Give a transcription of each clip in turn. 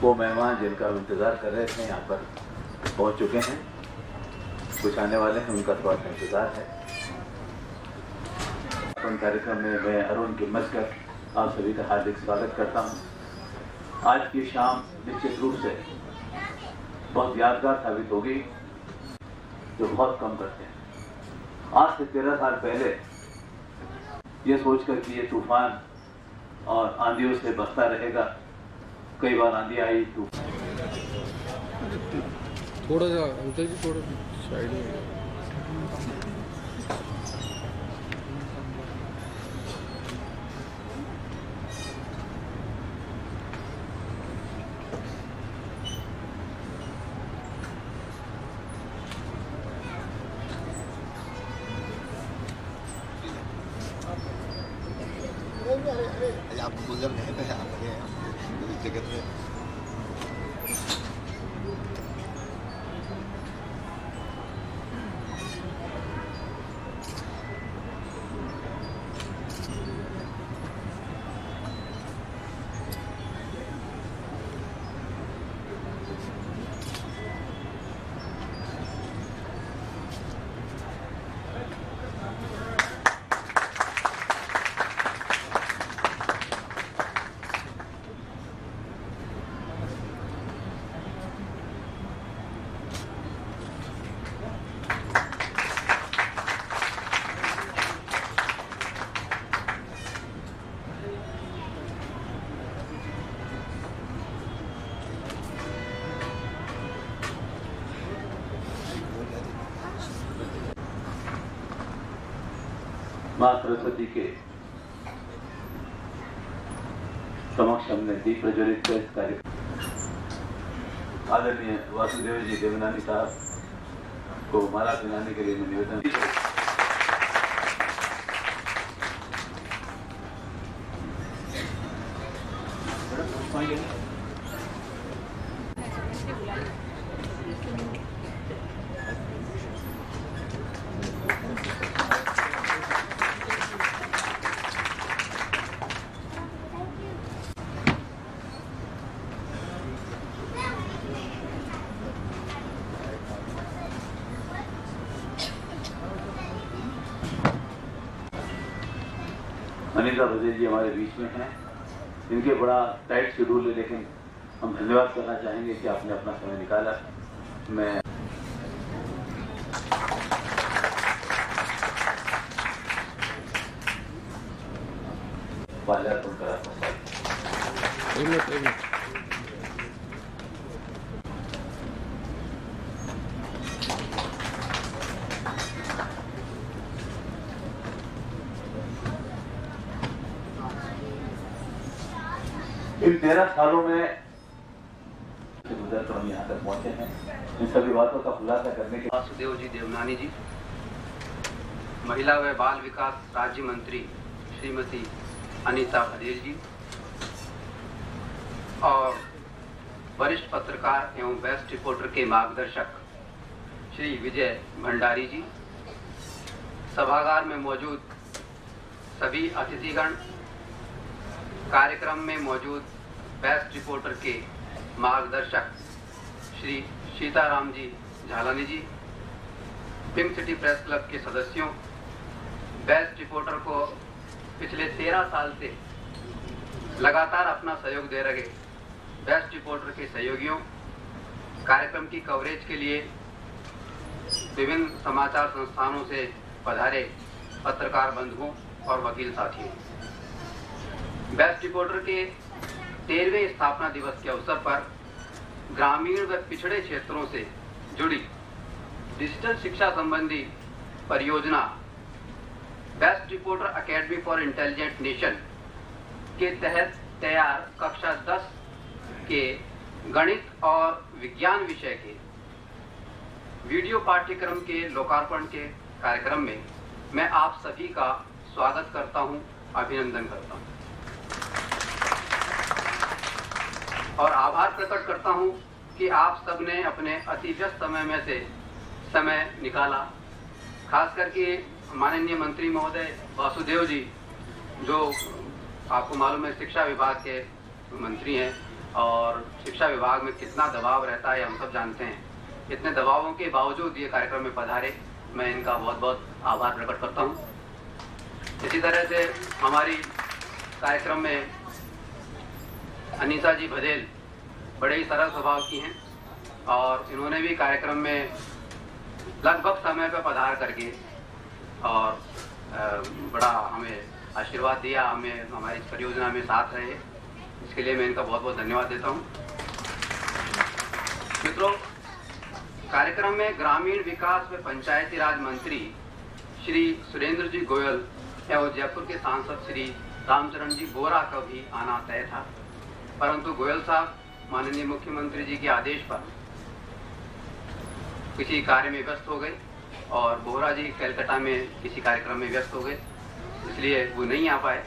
वो मेहमान जिनका इंतज़ार कर रहे थे यहाँ पर पहुँच चुके हैं। कुछ आने वाले हैं, उनका थोड़ा सा इंतज़ार है। अपन कार्यक्रम में मैं अरुण किम्मतकर आप सभी का हार्दिक स्वागत करता हूँ। आज की शाम निश्चित रूप से बहुत यादगार साबित होगी, जो बहुत कम करते हैं। आज से 13 साल पहले ये सोचकर कि ये तूफान और आंधियों से बचता रहेगा, कई बार आंधी आई तो थोड़ा सा अंकल जी थोड़ा साइड में। आप गुजर गए थे आप जगत में। माँ सरस्वती के समक्ष हमने दीप प्रज्वलित कर इस कार्यक्रम आदरणीय वासुदेव जी देवनानी साहब को माला पहनाने के लिए मैं निवेदन। अनिता बघेल जी हमारे बीच में हैं। इनके बड़ा टाइट शेड्यूल है, लेकिन हम धन्यवाद करना चाहेंगे कि आपने अपना समय निकाला। मैं माल्यार्पण करा। इन 13 सालों में गुजर कर हम यहाँ तक पहुंचे हैं। इन सभी बातों का खुलासा करने के वासुदेव जी देवनानी जी, महिला व बाल विकास राज्य मंत्री श्रीमती अनीता बघेल जी और वरिष्ठ पत्रकार एवं बेस्ट रिपोर्टर के मार्गदर्शक श्री विजय भंडारी जी, सभागार में मौजूद सभी अतिथिगण, कार्यक्रम में मौजूद बेस्ट रिपोर्टर के मार्गदर्शक श्री सीताराम जी झालानी जी, पिंक सिटी प्रेस क्लब के सदस्यों, बेस्ट रिपोर्टर को पिछले 13 साल से लगातार अपना सहयोग दे रहे बेस्ट रिपोर्टर के सहयोगियों, कार्यक्रम की कवरेज के लिए विभिन्न समाचार संस्थानों से पधारे पत्रकार बंधुओं और वकील साथियों, बेस्ट रिपोर्टर के 13वें स्थापना दिवस के अवसर पर ग्रामीण व पिछड़े क्षेत्रों से जुड़ी डिजिटल शिक्षा संबंधी परियोजना best reporter academy for intelligent nation के तहत तैयार कक्षा 10 के गणित और विज्ञान विषय के वीडियो पाठ्यक्रम के लोकार्पण के कार्यक्रम में मैं आप सभी का स्वागत करता हूं, अभिनंदन करता हूं और आभार प्रकट करता हूं कि आप सबने अपने अति व्यस्त समय में से समय निकाला। खास करके माननीय मंत्री महोदय वासुदेव जी, जो आपको मालूम है शिक्षा विभाग के मंत्री हैं, और शिक्षा विभाग में कितना दबाव रहता है हम सब जानते हैं। इतने दबावों के बावजूद ये कार्यक्रम में पधारे, मैं इनका बहुत बहुत आभार प्रकट करता हूँ। इसी तरह से हमारी कार्यक्रम में अनीसा जी बधेल बड़े ही सरल स्वभाव की हैं और इन्होंने भी कार्यक्रम में लगभग समय पर पधार करके और बड़ा हमें आशीर्वाद दिया, हमें हमारी इस परियोजना में साथ रहे। इसके लिए मैं इनका बहुत बहुत धन्यवाद देता हूँ। मित्रों, कार्यक्रम में ग्रामीण विकास व पंचायती राज मंत्री श्री सुरेंद्र जी गोयल एवं जयपुर के सांसद श्री रामचरण जी बोरा का भी आना तय था, परंतु गोयल साहब माननीय मुख्यमंत्री जी के आदेश पर किसी कार्य में व्यस्त हो गए और बोरा जी कलकत्ता में किसी कार्यक्रम में व्यस्त हो गए, इसलिए वो नहीं आ पाए।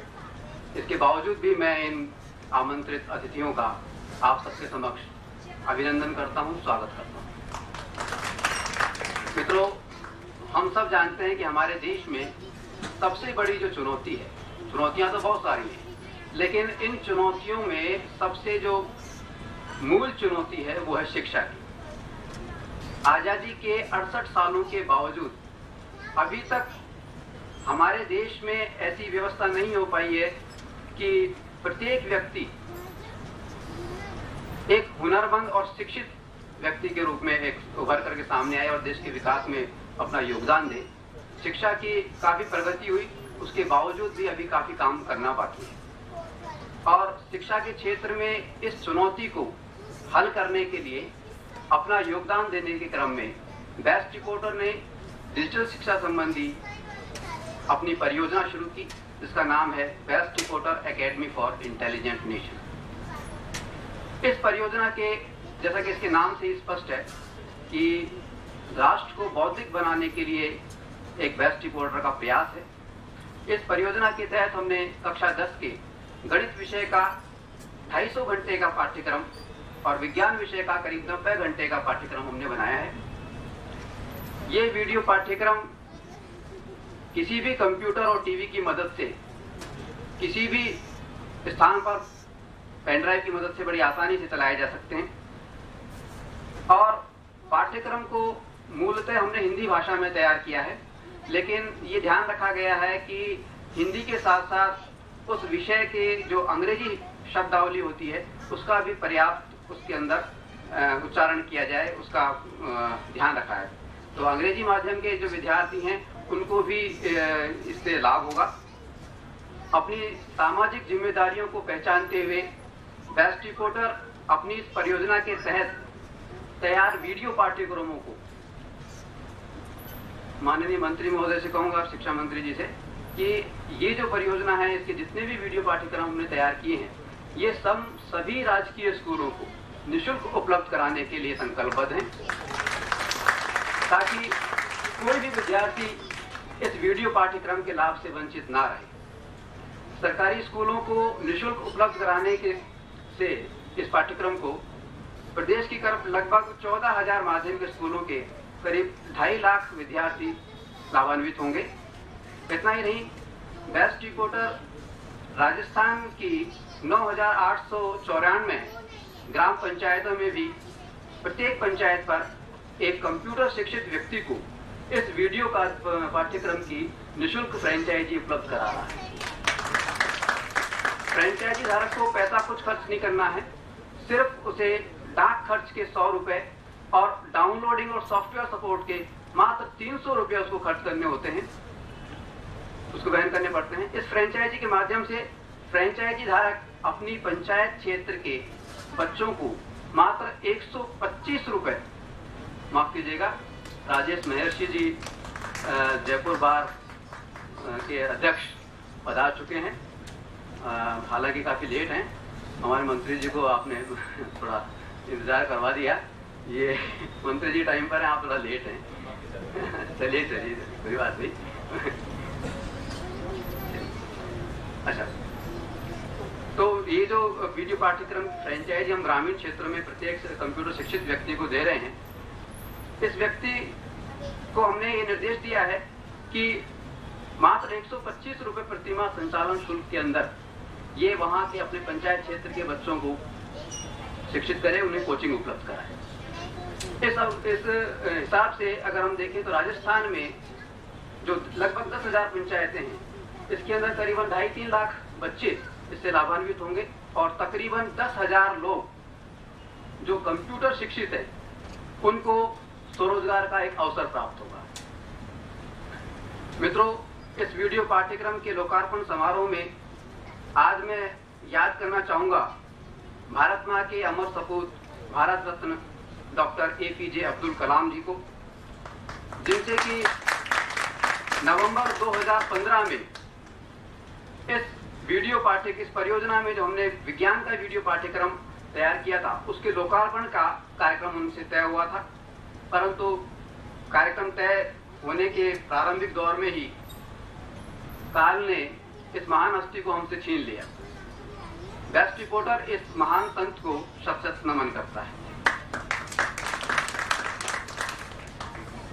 इसके बावजूद भी मैं इन आमंत्रित अतिथियों का आप सबके समक्ष अभिनंदन करता हूं, स्वागत करता हूं। मित्रों, हम सब जानते हैं कि हमारे देश में सबसे बड़ी जो चुनौती है, चुनौतियां तो बहुत सारी हैं, लेकिन इन चुनौतियों में सबसे जो मूल चुनौती है वो है शिक्षा की। आजादी के 68 सालों के बावजूद अभी तक हमारे देश में ऐसी व्यवस्था नहीं हो पाई है कि प्रत्येक व्यक्ति एक हुनरमंद और शिक्षित व्यक्ति के रूप में एक उभर करके सामने आए और देश के विकास में अपना योगदान दे। शिक्षा की काफी प्रगति हुई, उसके बावजूद भी अभी काफी काम करना बाकी है और शिक्षा के क्षेत्र में इस चुनौती को हल करने के लिए अपना योगदान देने के क्रम में बेस्ट रिपोर्टर ने डिजिटल शिक्षा संबंधी अपनी परियोजना शुरू की, जिसका नाम है best reporter academy for intelligent nation. इस परियोजना के, जैसा कि इसके नाम से ही स्पष्ट है कि राष्ट्र को बौद्धिक बनाने के लिए एक बेस्ट रिपोर्टर का प्रयास है। इस परियोजना के तहत हमने कक्षा 10 के गणित विषय का 250 घंटे का पाठ्यक्रम और विज्ञान विषय का करीब 90 घंटे का पाठ्यक्रम हमने बनाया है। ये वीडियो पाठ्यक्रम किसी भी कंप्यूटर और टीवी की मदद से किसी भी स्थान पर पेन ड्राइव की मदद से बड़ी आसानी से चलाए जा सकते हैं और पाठ्यक्रम को मूलतः हमने हिंदी भाषा में तैयार किया है, लेकिन ये ध्यान रखा गया है कि हिंदी के साथ साथ उस विषय के जो अंग्रेजी शब्दावली होती है उसका भी पर्याप्त उसके अंदर उच्चारण किया जाए, उसका ध्यान रखा है। तो अंग्रेजी माध्यम के जो विद्यार्थी हैं उनको भी इससे लाभ होगा। अपनी सामाजिक जिम्मेदारियों को पहचानते हुए बेस्ट रिपोर्टर अपनी इस परियोजना के तहत तैयार वीडियो पाठ्यक्रमों को माननीय मंत्री महोदय से कहूंगा, शिक्षा मंत्री जी से, कि ये जो परियोजना है इसके जितने भी वीडियो पाठ्यक्रम हमने तैयार किए हैं ये सभी राजकीय स्कूलों को निःशुल्क उपलब्ध कराने के लिए संकल्पबद्ध हैं, ताकि कोई भी विद्यार्थी इस वीडियो पाठ्यक्रम के लाभ से वंचित ना रहे। सरकारी स्कूलों को निःशुल्क उपलब्ध कराने से इस पाठ्यक्रम को प्रदेश की लगभग 14,000 माध्यमिक स्कूलों के करीब 2.5 लाख विद्यार्थी लाभान्वित होंगे। इतना ही नहीं, बेस्ट रिपोर्टर राजस्थान की 9,894 ग्राम पंचायतों में भी प्रत्येक पंचायत पर एक कंप्यूटर शिक्षित व्यक्ति को इस वीडियो का पाठ्यक्रम की निःशुल्क फ्रेंचाइजी उपलब्ध करा रहा है। फ्रेंचाइजी धारक को पैसा कुछ खर्च नहीं करना है, सिर्फ उसे डाक खर्च के 100 रुपए और डाउनलोडिंग और सॉफ्टवेयर सपोर्ट के मात्र 300 रुपए उसको खर्च करने होते हैं, उसको वहन करने पड़ते हैं। इस फ्रेंचाइजी के माध्यम से फ्रेंचाइजी धारक अपनी पंचायत क्षेत्र के बच्चों को मात्र 125 रुपए, माफ कीजिएगा, राजेश महर्षि जी जयपुर बार के अध्यक्ष पधार चुके हैं, हालांकि काफी लेट हैं। हमारे मंत्री जी को आपने थोड़ा इंतजार करवा दिया, ये मंत्री जी टाइम पर हैं, आप थोड़ा लेट हैं। चलिए कोई बात नहीं। अच्छा, तो ये जो वीडियो पाठ्यक्रम फ्रेंचाइजी हम ग्रामीण क्षेत्रों में प्रत्येक कंप्यूटर शिक्षित व्यक्ति को दे रहे हैं, इस व्यक्ति को हमने ये निर्देश दिया है कि मात्र 125 रुपए प्रतिमाह संचालन शुल्क के अंदर ये वहां के अपने पंचायत क्षेत्र के बच्चों को शिक्षित करें, उन्हें कोचिंग उपलब्ध कराएं। इस हिसाब से अगर हम देखें तो राजस्थान में जो लगभग 10,000 पंचायतें हैं, इसके अंदर करीबन 2.5-3 लाख बच्चे इससे लाभान्वित होंगे और तकरीबन 10,000 लोग जो कंप्यूटर शिक्षित है उनको स्वरोजगार का एक अवसर प्राप्त होगा। मित्रों, इस वीडियो पाठ्यक्रम के लोकार्पण समारोह में आज मैं याद करना चाहूंगा भारत मां के अमर सपूत भारत रत्न डॉक्टर APJ अब्दुल कलाम जी को, जिनसे कि नवंबर 2015 में इस परियोजना में जो हमने विज्ञान का वीडियो पाठ्यक्रम तैयार किया था, उसके लोकार्पण का कार्यक्रम उनसे तय हुआ था। परंतु कार्यक्रम तय होने के प्रारंभिक दौर में ही काल ने इस महान हस्ती को हमसे छीन लिया। बेस्ट रिपोर्टर इस महान संत को शत-शत नमन करता है।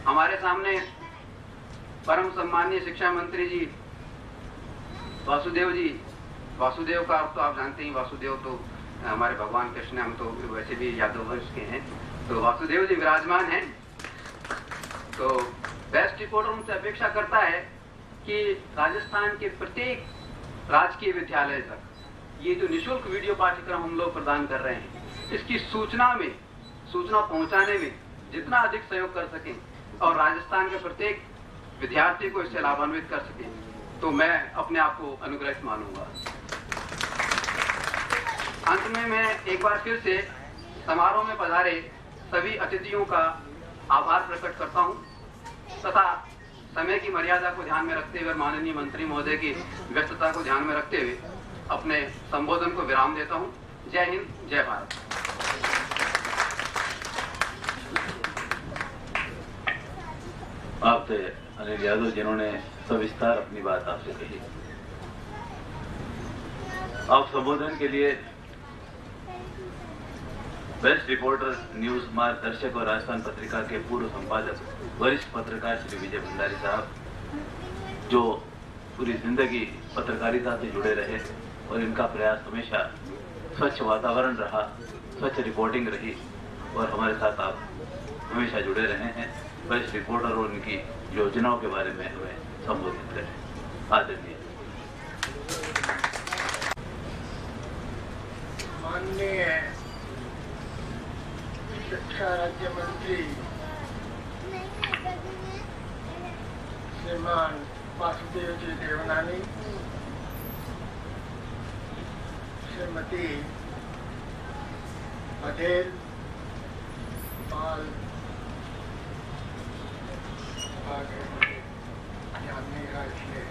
हमारे सामने परम सम्माननीय शिक्षा मंत्री जी वासुदेव का अर्थ तो आप जानते ही, वासुदेव तो हमारे भगवान कृष्ण, हम तो वैसे भी यादव वंश के हैं, तो वासुदेव जी विराजमान हैं। तो बेस्ट रिपोर्टर उनसे अपेक्षा करता है कि राजस्थान के प्रत्येक राजकीय विद्यालय तक ये जो निःशुल्क वीडियो पाठ्यक्रम हम लोग प्रदान कर रहे हैं, इसकी सूचना पहुंचाने में जितना अधिक सहयोग कर सकें और राजस्थान के प्रत्येक विद्यार्थी को इससे लाभान्वित कर सकें, तो मैं अपने आप को अनुग्रहित मानूंगा। अंत में मैं एक बार फिर से समारोह में पधारे सभी अतिथियों का आभार प्रकट करता हूं तथा समय की मर्यादा को ध्यान में रखते हुए, माननीय मंत्री महोदय की व्यस्तता को ध्यान में रखते हुए अपने संबोधन को विराम देता हूं। जय हिंद, जय भारत। आप थे अनिल यादव, जिन्होंने सविस्तार अपनी बात आपसे कही। आप संबोधन के लिए बेस्ट रिपोर्टर न्यूज मार्गदर्शक और राजस्थान पत्रिका के पूर्व संपादक वरिष्ठ पत्रकार श्री विजय भंडारी साहब, जो पूरी जिंदगी पत्रकारिता से जुड़े रहे और इनका प्रयास हमेशा स्वच्छ वातावरण रहा, स्वच्छ रिपोर्टिंग रही और हमारे साथ आप हमेशा जुड़े रहे हैं। बेस्ट रिपोर्टर और उनकी योजनाओं के बारे में हमें संबोधित करें। आदरणीय माननीय शिक्षा राज्य मंत्री श्रीमान वासुदेव जी देवनानी, श्रीमती पटेल पाल, आगे ध्यान नहीं रहा इसलिए,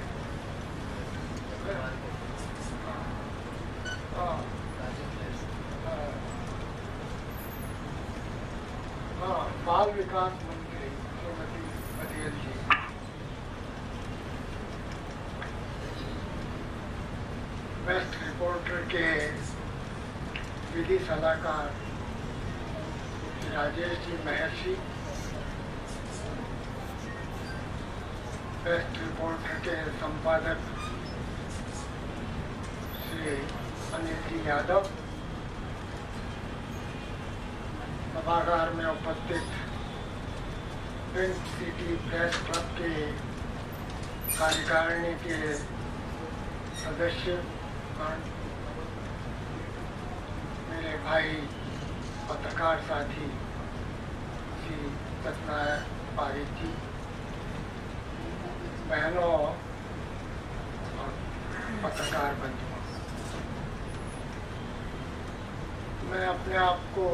बाल विकास मंत्री श्रीमती पटेल जी, बेस्ट रिपोर्टर के विधि सलाहकार राजेश जी महर्षि, बेस्ट रिपोर्टर के संपादक श्री अनिल जी यादव, सभागार में उपस्थित पिंक सिटी प्रेस क्लब के कार्यकारिणी के सदस्य, मेरे भाई पत्रकार साथी श्री सत्यनारायण पारिक जी, बहनों और पत्रकार बंधुओं, मैं अपने आप को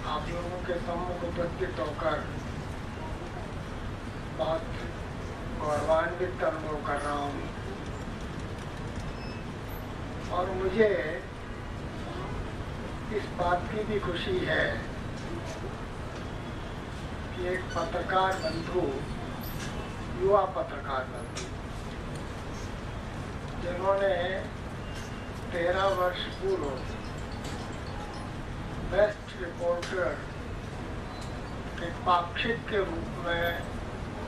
आप लोगों के सम्मुख उपस्थित होकर बहुत गौरवान्वित अनुभव कर रहा हूँ और मुझे इस बात की भी खुशी है कि एक पत्रकार बंधु, युवा पत्रकार बंधु, जिन्होंने 13 वर्ष पूर्व बेस्ट रिपोर्टर के पाक्षिक के रूप में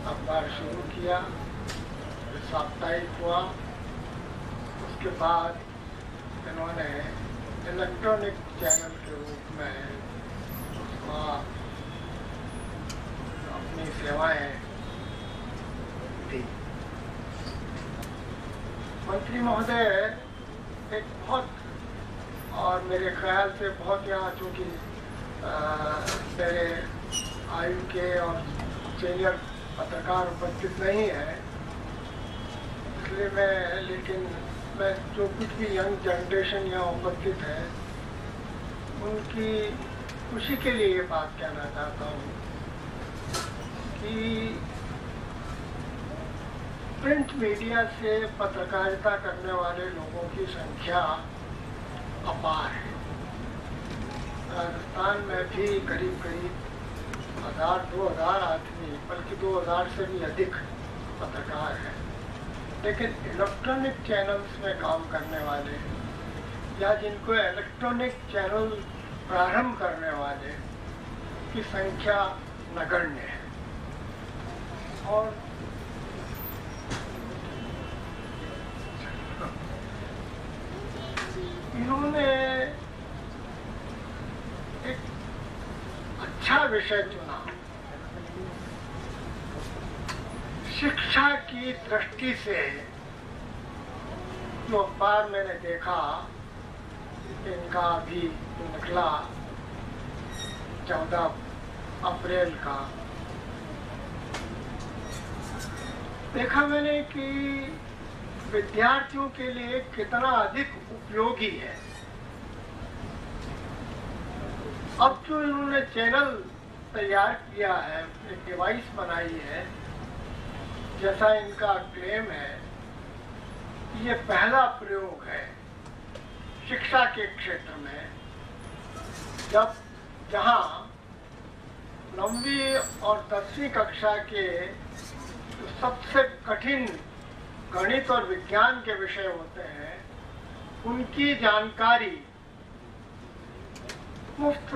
अखबार शुरू किया, साप्ताहिक हुआ। उसके बाद इन्होंने इलेक्ट्रॉनिक चैनल के रूप में उसका अपनी सेवाएं दी। मंत्री महोदय एक बहुत, और मेरे ख्याल से बहुत, यहाँ चूँकि मेरे आयु के और सीनियर पत्रकार उपस्थित नहीं है, इसलिए लेकिन मैं जो कुछ भी यंग जनरेशन यहाँ उपस्थित है उनकी खुशी के लिए ये बात कहना चाहता हूँ कि प्रिंट मीडिया से पत्रकारिता करने वाले लोगों की संख्या अपार है। राजस्थान में भी करीब 1000-2000 आदमी, बल्कि 2000 से भी अधिक पत्रकार हैं, लेकिन इलेक्ट्रॉनिक चैनल्स में काम करने वाले या जिनको इलेक्ट्रॉनिक चैनल प्रारंभ करने वाले की संख्या नगण्य है। और इन्होंने एक अच्छा विषय चुना, शिक्षा की दृष्टि से। जो अखबार मैंने देखा इनका अभी निकला 14 अप्रैल का, देखा मैंने कि विद्यार्थियों के लिए कितना अधिक उपयोगी है। अब जो इन्होंने चैनल तैयार किया है, एक डिवाइस बनाई है, जैसा इनका क्लेम है, ये पहला प्रयोग है शिक्षा के क्षेत्र में, जहां 9वीं और 10वीं कक्षा के सबसे कठिन गणित और विज्ञान के विषय होते हैं, उनकी जानकारी मुफ्त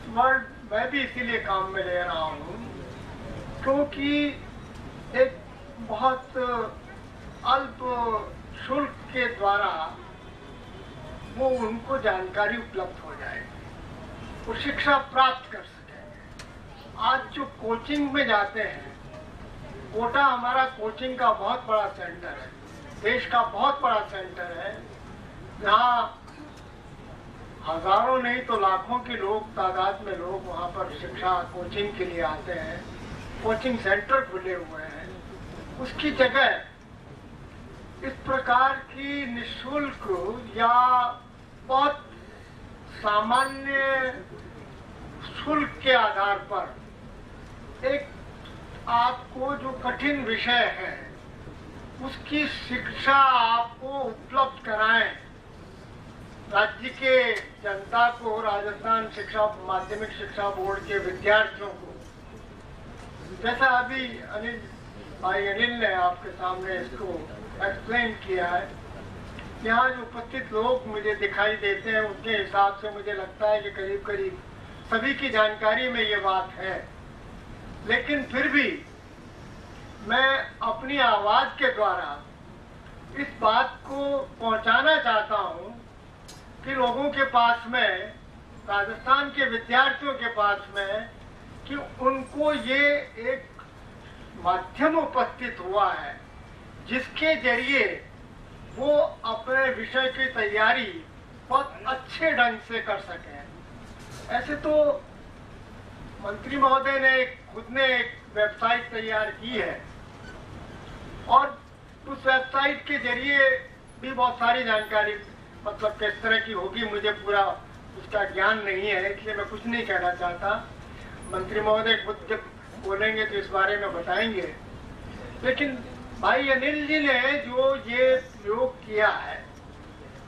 वर्ड मैं भी इसीलिए काम में ले रहा हूँ क्योंकि एक बहुत अल्प शुल्क के द्वारा वो उनको जानकारी उपलब्ध हो जाएगी, वो शिक्षा प्राप्त कर सकेंगे। आज जो कोचिंग में जाते हैं, कोटा हमारा कोचिंग का बहुत बड़ा सेंटर है, देश का बहुत बड़ा सेंटर है, जहाँ हजारों नहीं तो लाखों के लोग, तादाद में लोग वहाँ पर शिक्षा कोचिंग के लिए आते हैं। कोचिंग सेंटर खुले हुए हैं। उसकी जगह इस प्रकार की निःशुल्क या बहुत सामान्य शुल्क के आधार पर एक आपको जो कठिन विषय है उसकी शिक्षा आपको उपलब्ध कराएं, राज्य के जनता को, राजस्थान शिक्षा माध्यमिक शिक्षा बोर्ड के विद्यार्थियों को। जैसा अभी अनिल ने आपके सामने इसको एक्सप्लेन किया है, यहाँ जो उपस्थित लोग मुझे दिखाई देते हैं उनके हिसाब से मुझे लगता है कि करीब करीब सभी की जानकारी में ये बात है, लेकिन फिर भी मैं अपनी आवाज के द्वारा इस बात को पहुंचाना चाहता हूं कि लोगों के पास में, राजस्थान के विद्यार्थियों के पास में, कि उनको ये एक माध्यम उपस्थित हुआ है जिसके जरिए वो अपने विषय की तैयारी बहुत अच्छे ढंग से कर सकें। ऐसे तो मंत्री महोदय ने खुद ने एक वेबसाइट तैयार की है और उस वेबसाइट के जरिए भी बहुत सारी जानकारी, मतलब किस तरह की होगी मुझे पूरा उसका ज्ञान नहीं है, इसलिए मैं कुछ नहीं कहना चाहता। मंत्री महोदय खुद जब बोलेंगे तो इस बारे में बताएंगे। लेकिन भाई अनिल जी ने जो ये प्रयोग किया है,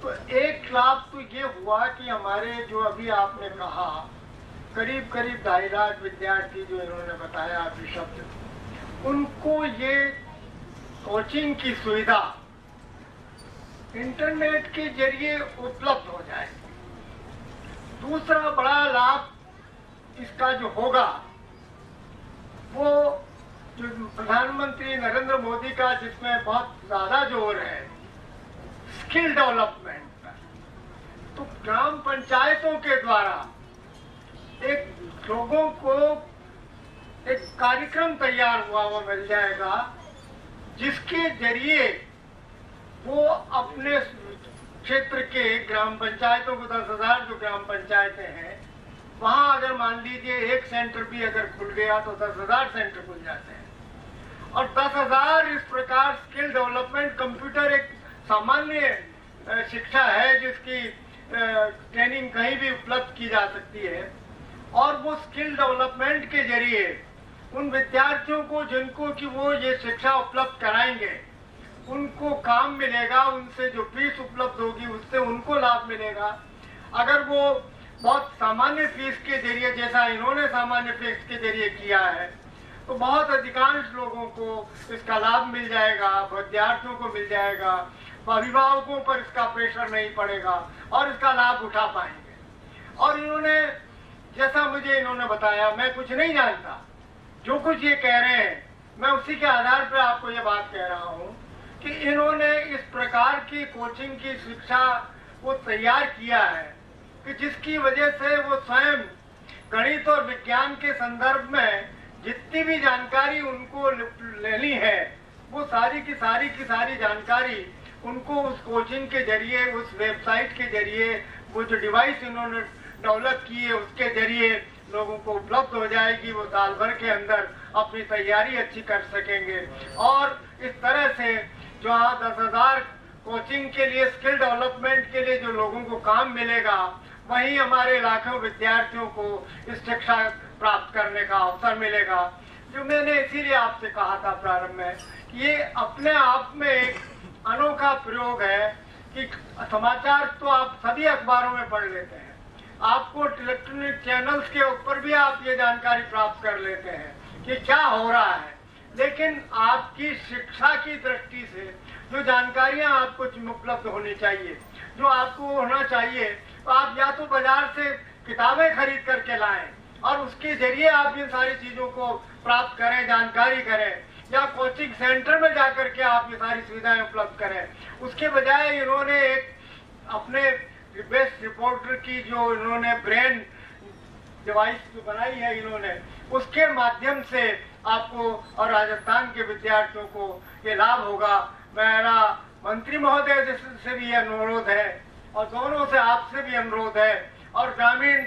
तो एक लाभ तो ये हुआ कि हमारे जो अभी आपने कहा करीब 2.5 लाख विद्यार्थी जो इन्होंने बताया अभी शब्द, उनको ये कोचिंग की सुविधा इंटरनेट के जरिए उपलब्ध हो जाएगी। दूसरा बड़ा लाभ इसका जो होगा वो जो प्रधानमंत्री नरेंद्र मोदी का, जिसमें बहुत ज्यादा जोर है स्किल डेवलपमेंट पर, ग्राम पंचायतों के द्वारा एक लोगों को एक कार्यक्रम तैयार हुआ मिल जाएगा, जिसके जरिए वो अपने क्षेत्र के ग्राम पंचायतों को 10,000 जो ग्राम पंचायतें हैं, वहां अगर मान लीजिए एक सेंटर भी अगर खुल गया तो 10,000 सेंटर खुल जाते हैं। और 10,000 इस प्रकार स्किल डेवलपमेंट, कंप्यूटर एक सामान्य शिक्षा है जिसकी ट्रेनिंग कहीं भी उपलब्ध की जा सकती है, और वो स्किल डेवलपमेंट के जरिए उन विद्यार्थियों को जिनको कि वो ये शिक्षा उपलब्ध कराएंगे उनको काम मिलेगा, उनसे जो फीस उपलब्ध होगी उससे उनको लाभ मिलेगा। अगर वो बहुत सामान्य फीस के जरिए, जैसा इन्होंने सामान्य फीस के जरिए किया है, तो बहुत अधिकांश लोगों को इसका लाभ मिल जाएगा, विद्यार्थियों को मिल जाएगा, अभिभावकों पर इसका प्रेशर नहीं पड़ेगा और इसका लाभ उठा पाएंगे। और इन्होंने, जैसा मुझे इन्होंने बताया, मैं कुछ नहीं जानता, जो कुछ ये कह रहे हैं मैं उसी के आधार पर आपको ये बात कह रहा हूँ कि इन्होंने इस प्रकार की कोचिंग की शिक्षा को तैयार किया है कि जिसकी वजह से वो स्वयं गणित और विज्ञान के संदर्भ में जितनी भी जानकारी उनको लेनी है, वो सारी की सारी जानकारी उनको उस कोचिंग के जरिए, उस वेबसाइट के जरिए, वो जो डिवाइस इन्होंने डेवलप की है उसके जरिए लोगों को उपलब्ध हो जाएगी। वो साल भर के अंदर अपनी तैयारी अच्छी कर सकेंगे। और इस तरह से जो 10,000 कोचिंग के लिए, स्किल डेवलपमेंट के लिए जो लोगों को काम मिलेगा, वहीं हमारे लाखों विद्यार्थियों को इस शिक्षा प्राप्त करने का अवसर मिलेगा। जो मैंने इसीलिए आपसे कहा था प्रारंभ में कि ये अपने आप में एक अनोखा प्रयोग है कि समाचार तो आप सभी अखबारों में पढ़ लेते हैं, आपको इलेक्ट्रॉनिक चैनल्स के ऊपर भी आप ये जानकारी प्राप्त कर लेते हैं कि क्या हो रहा है, लेकिन आपकी शिक्षा की दृष्टि से जो जानकारियां आपको उपलब्ध होनी चाहिए, जो आपको होना चाहिए, तो आप या तो बाजार से किताबें खरीद करके लाएं और उसके जरिए आप इन सारी चीजों को प्राप्त करें, जानकारी करें, या कोचिंग सेंटर में जाकर के आप ये सारी सुविधाएं उपलब्ध करें। उसके बजाय इन्होंने एक अपने बेस्ट रिपोर्टर की जो इन्होंने ब्रेन डिवाइस जो बनाई है इन्होंने, उसके माध्यम से आपको और राजस्थान के विद्यार्थियों को ये लाभ होगा। मेरा मंत्री महोदय से भी अनुरोध है और दोनों से आपसे भी अनुरोध है, और ग्रामीण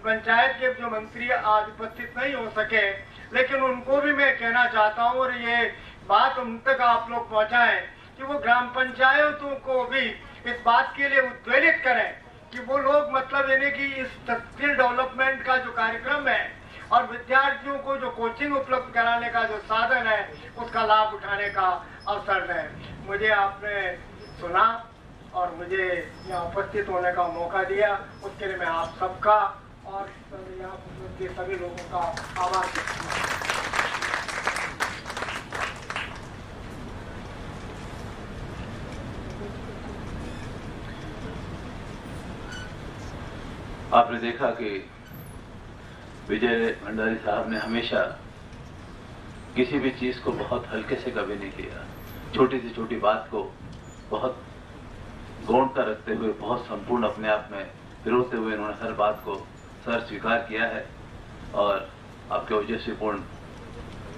पंचायत के जो मंत्री आज उपस्थित नहीं हो सके, लेकिन उनको भी मैं कहना चाहता हूँ और ये बात उन तक आप लोग पहुँचाएं कि वो ग्राम पंचायतों को भी इस बात के लिए उद्वेलित करें कि वो लोग मतलब यानी कि इस स्किल डेवलपमेंट का जो कार्यक्रम है और विद्यार्थियों को जो कोचिंग उपलब्ध कराने का जो साधन है उसका लाभ उठाने का अवसर दें। मुझे आपने सुना और मुझे यहाँ उपस्थित होने का मौका दिया, उसके लिए मैं आप सबका और यहाँ के सभी लोगों का आभार व्यक्त करता हूँ। आपने देखा कि विजय भंडारी साहब ने हमेशा किसी भी चीज को बहुत हल्के से कभी नहीं लिया। छोटी से छोटी बात को बहुत गौणता रखते हुए, बहुत संपूर्ण अपने आप में पिरोते हुए इन्होंने हर बात को सर स्वीकार किया है। और आपके ओजस्वीपूर्ण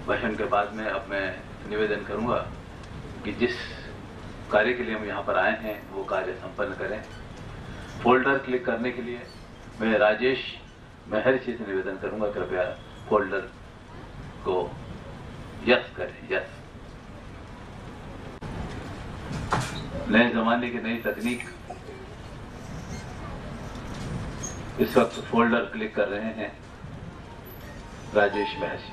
भाषण के बाद में अब मैं निवेदन करूंगा कि जिस कार्य के लिए हम यहाँ पर आए हैं वो कार्य संपन्न करें। फोल्डर क्लिक करने के लिए मैं राजेश महर्षि से निवेदन करूंगा, कृपया फोल्डर को यस करें। यस, नए जमाने की नई तकनीक, इस वक्त फोल्डर क्लिक कर रहे हैं राजेश महर्षि।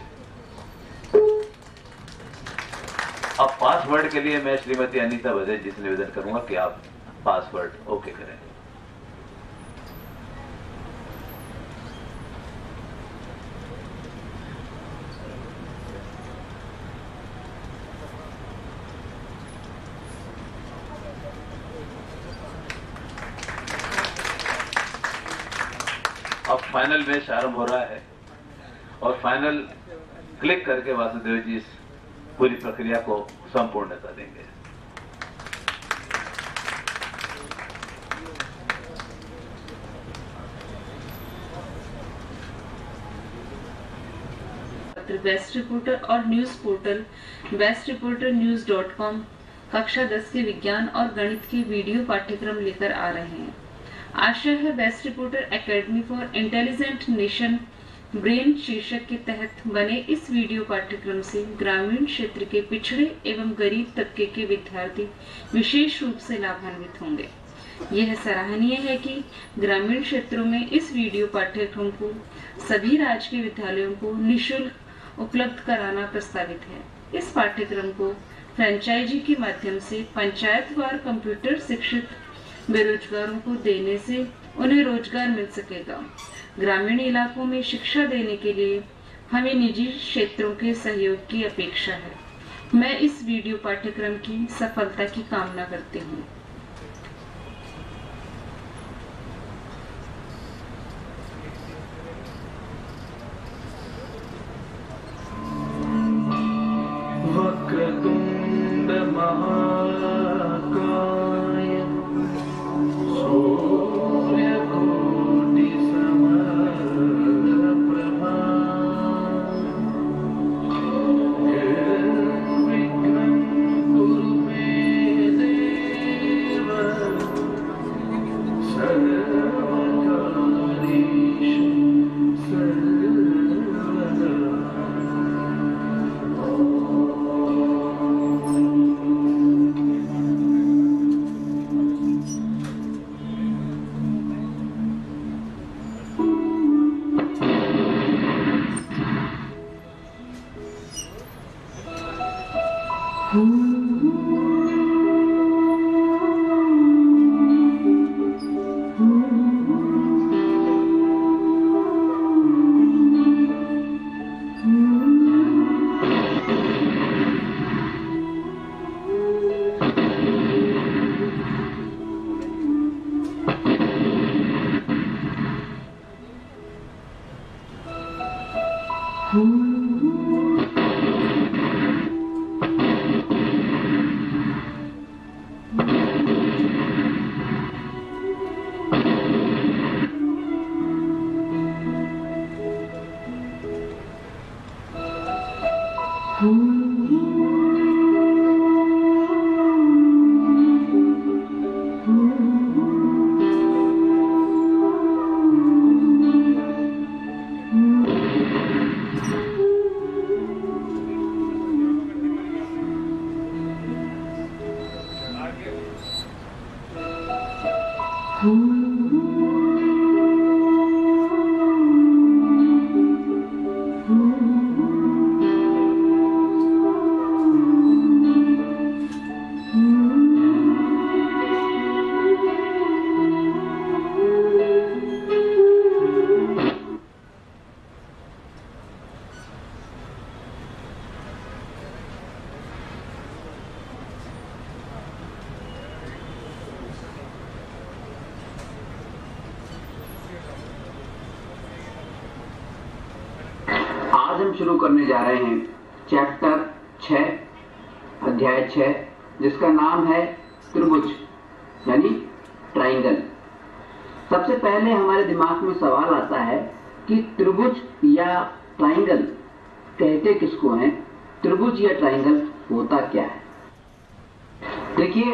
अब पासवर्ड के लिए मैं श्रीमती अनीता बधेल जी से निवेदन करूंगा कि आप पासवर्ड ओके करें। अब फाइनल मैच आरंभ हो रहा है और फाइनल क्लिक करके वासुदेव जी इस पूरी प्रक्रिया को संपूर्णता देंगे। पत्र बेस्ट रिपोर्टर और न्यूज पोर्टल bestreporternews.com कक्षा 10 के विज्ञान और गणित के वीडियो पाठ्यक्रम लेकर आ रहे हैं। आशय है best reporter academy for intelligent nation brain शीर्षक के तहत बने इस वीडियो पाठ्यक्रम से ग्रामीण क्षेत्र के पिछड़े एवं गरीब तबके के विद्यार्थी विशेष रूप से लाभान्वित होंगे। यह सराहनीय है कि ग्रामीण क्षेत्रों में इस वीडियो पाठ्यक्रम को सभी राजकीय विद्यालयों को निःशुल्क उपलब्ध कराना प्रस्तावित है। इस पाठ्यक्रम को फ्रेंचाइजी के माध्यम से पंचायतवार कंप्यूटर शिक्षित बेरोजगारों को देने से उन्हें रोजगार मिल सकेगा। ग्रामीण इलाकों में शिक्षा देने के लिए हमें निजी क्षेत्रों के सहयोग की अपेक्षा है। मैं इस वीडियो पाठ्यक्रम की सफलता की कामना करती हूँ। वक्रतुंड महाकाय सूर्यकोटि समप्रभा निर्विघ्नं कुरु मे देव सर्वकार्येषु सर्वदा। आज हम शुरू करने जा रहे हैं चैप्टर 6 अध्याय 6 जिसका नाम है त्रिभुज यानी ट्राइंगल। सबसे पहले हमारे दिमाग में सवाल आता है कि त्रिभुज या ट्राइंगल कहते किसको हैं, त्रिभुज या ट्राइंगल होता क्या है। देखिए,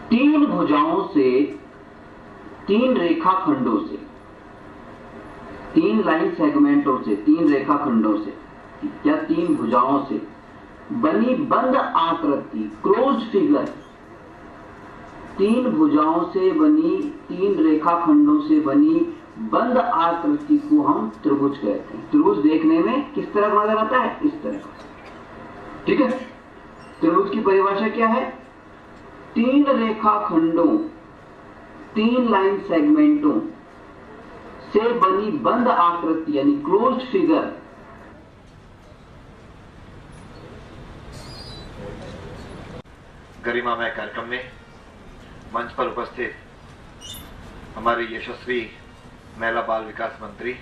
तीन भुजाओं से, तीन रेखाखंडों से, तीन लाइन सेगमेंटों से, तीन रेखाखंडों से या तीन भुजाओं से बनी बंद आकृति क्लोज फिगर, तीन भुजाओं से बनी, तीन रेखाखंडों से बनी बंद आकृति को हम त्रिभुज कहते हैं। त्रिभुज देखने में किस तरह का नजर आता है, इस तरह का। ठीक है, त्रिभुज की परिभाषा क्या है, तीन रेखाखंडों, तीन लाइन सेगमेंटों से बनी बंद आकृति यानी क्लोज्ड फिगर। गरिमामय कार्यक्रम में मंच पर उपस्थित हमारे यशस्वी महिला बाल विकास मंत्री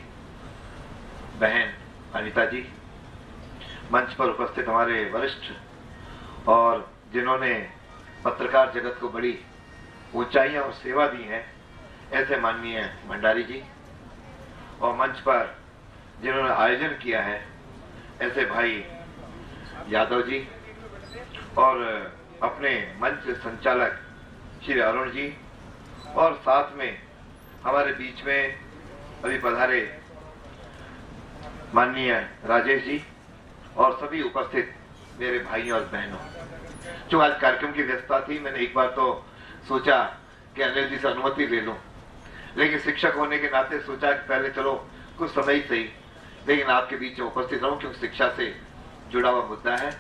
बहन अनीता जी, मंच पर उपस्थित हमारे वरिष्ठ और जिन्होंने पत्रकार जगत को बड़ी ऊंचाइयां और सेवा दी है ऐसे माननीय भंडारी जी, और मंच पर जिन्होंने आयोजन किया है ऐसे भाई यादव जी और अपने मंच संचालक श्री अरुण जी और साथ में हमारे बीच में अभी पधारे माननीय राजेश जी और सभी उपस्थित मेरे भाइयों और बहनों। जो आज कार्यक्रम की व्यस्तता थी, मैंने एक बार तो सोचा कि अनिल जी से अनुमति ले लूं, लेकिन शिक्षक होने के नाते सोचा कि पहले चलो कुछ समय ही सही, लेकिन आपके बीच उपस्थित रहूं क्योंकि शिक्षा से जुड़ा हुआ मुद्दा है।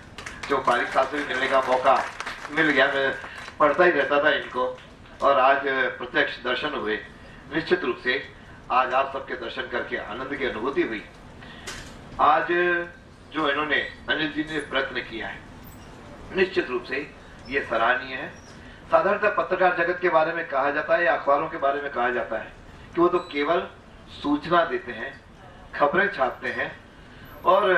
जो फारिग साहब से भी मिलने का मौका मिल गया, मैं पढ़ता ही रहता था इनको और आज प्रत्यक्ष दर्शन हुए। निश्चित रूप से आज आप सबके दर्शन करके आनंद की अनुभूति हुई। आज जो इन्होंने अनिल जी ने प्रयत्न किया है, निश्चित रूप से ये सराहनीय है। साधारणतः पत्रकार जगत के बारे में कहा जाता है या अखबारों के बारे में कहा जाता है कि वो तो केवल सूचना देते हैं, खबरें छापते हैं और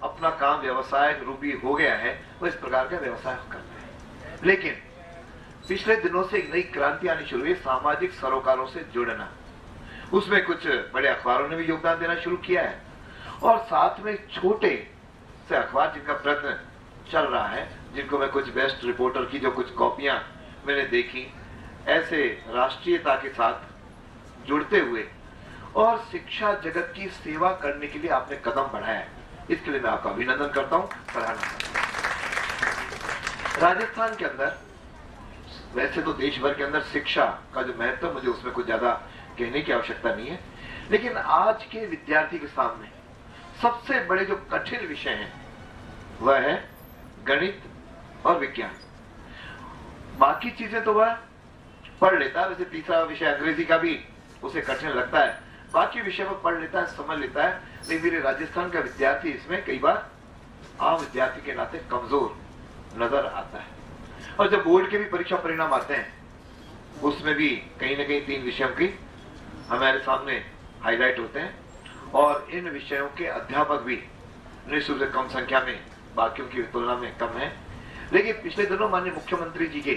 अपना काम व्यवसाय रूपी हो गया है, वो इस प्रकार का व्यवसाय करते हैं। लेकिन पिछले दिनों से एक नई क्रांति आनी शुरू हुई, सामाजिक सरोकारों से जुड़ना। उसमें कुछ बड़े अखबारों ने भी योगदान देना शुरू किया है और साथ में छोटे से अखबार जिनका प्रयत्न चल रहा है, जिनको मैं कुछ बेस्ट रिपोर्टर की जो कुछ कॉपियां मैंने देखी, ऐसे राष्ट्रीयता के साथ जुड़ते हुए और शिक्षा जगत की सेवा करने के लिए आपने कदम बढ़ाया है। इसके लिए मैं आपका अभिनंदन करता हूं, सराहना। राजस्थान के अंदर, वैसे तो देश भर के अंदर शिक्षा का जो महत्व, मुझे उसमें कुछ ज्यादा कहने की आवश्यकता नहीं है, लेकिन आज के विद्यार्थी के सामने सबसे बड़े जो कठिन विषय हैं वह है गणित और विज्ञान। बाकी चीजें तो वह पढ़ लेता है, वैसे तीसरा विषय अंग्रेजी का भी उसे कठिन लगता है, बाकी विषय वो पढ़ लेता है, समझ लेता है। लेकिन मेरे राजस्थान का विद्यार्थी इसमें कई बार आम विद्यार्थी के नाते कमजोर नजर आता है। और जब बोर्ड के भी परीक्षा परिणाम आते हैं, उसमें भी कहीं ना कहीं 3 विषयों की हमारे सामने हाईलाइट होते हैं और इन विषयों के अध्यापक भी निश्चित रूप से कम संख्या में बाकियों की तुलना में कम है। लेकिन पिछले दिनों माननीय मुख्यमंत्री जी के,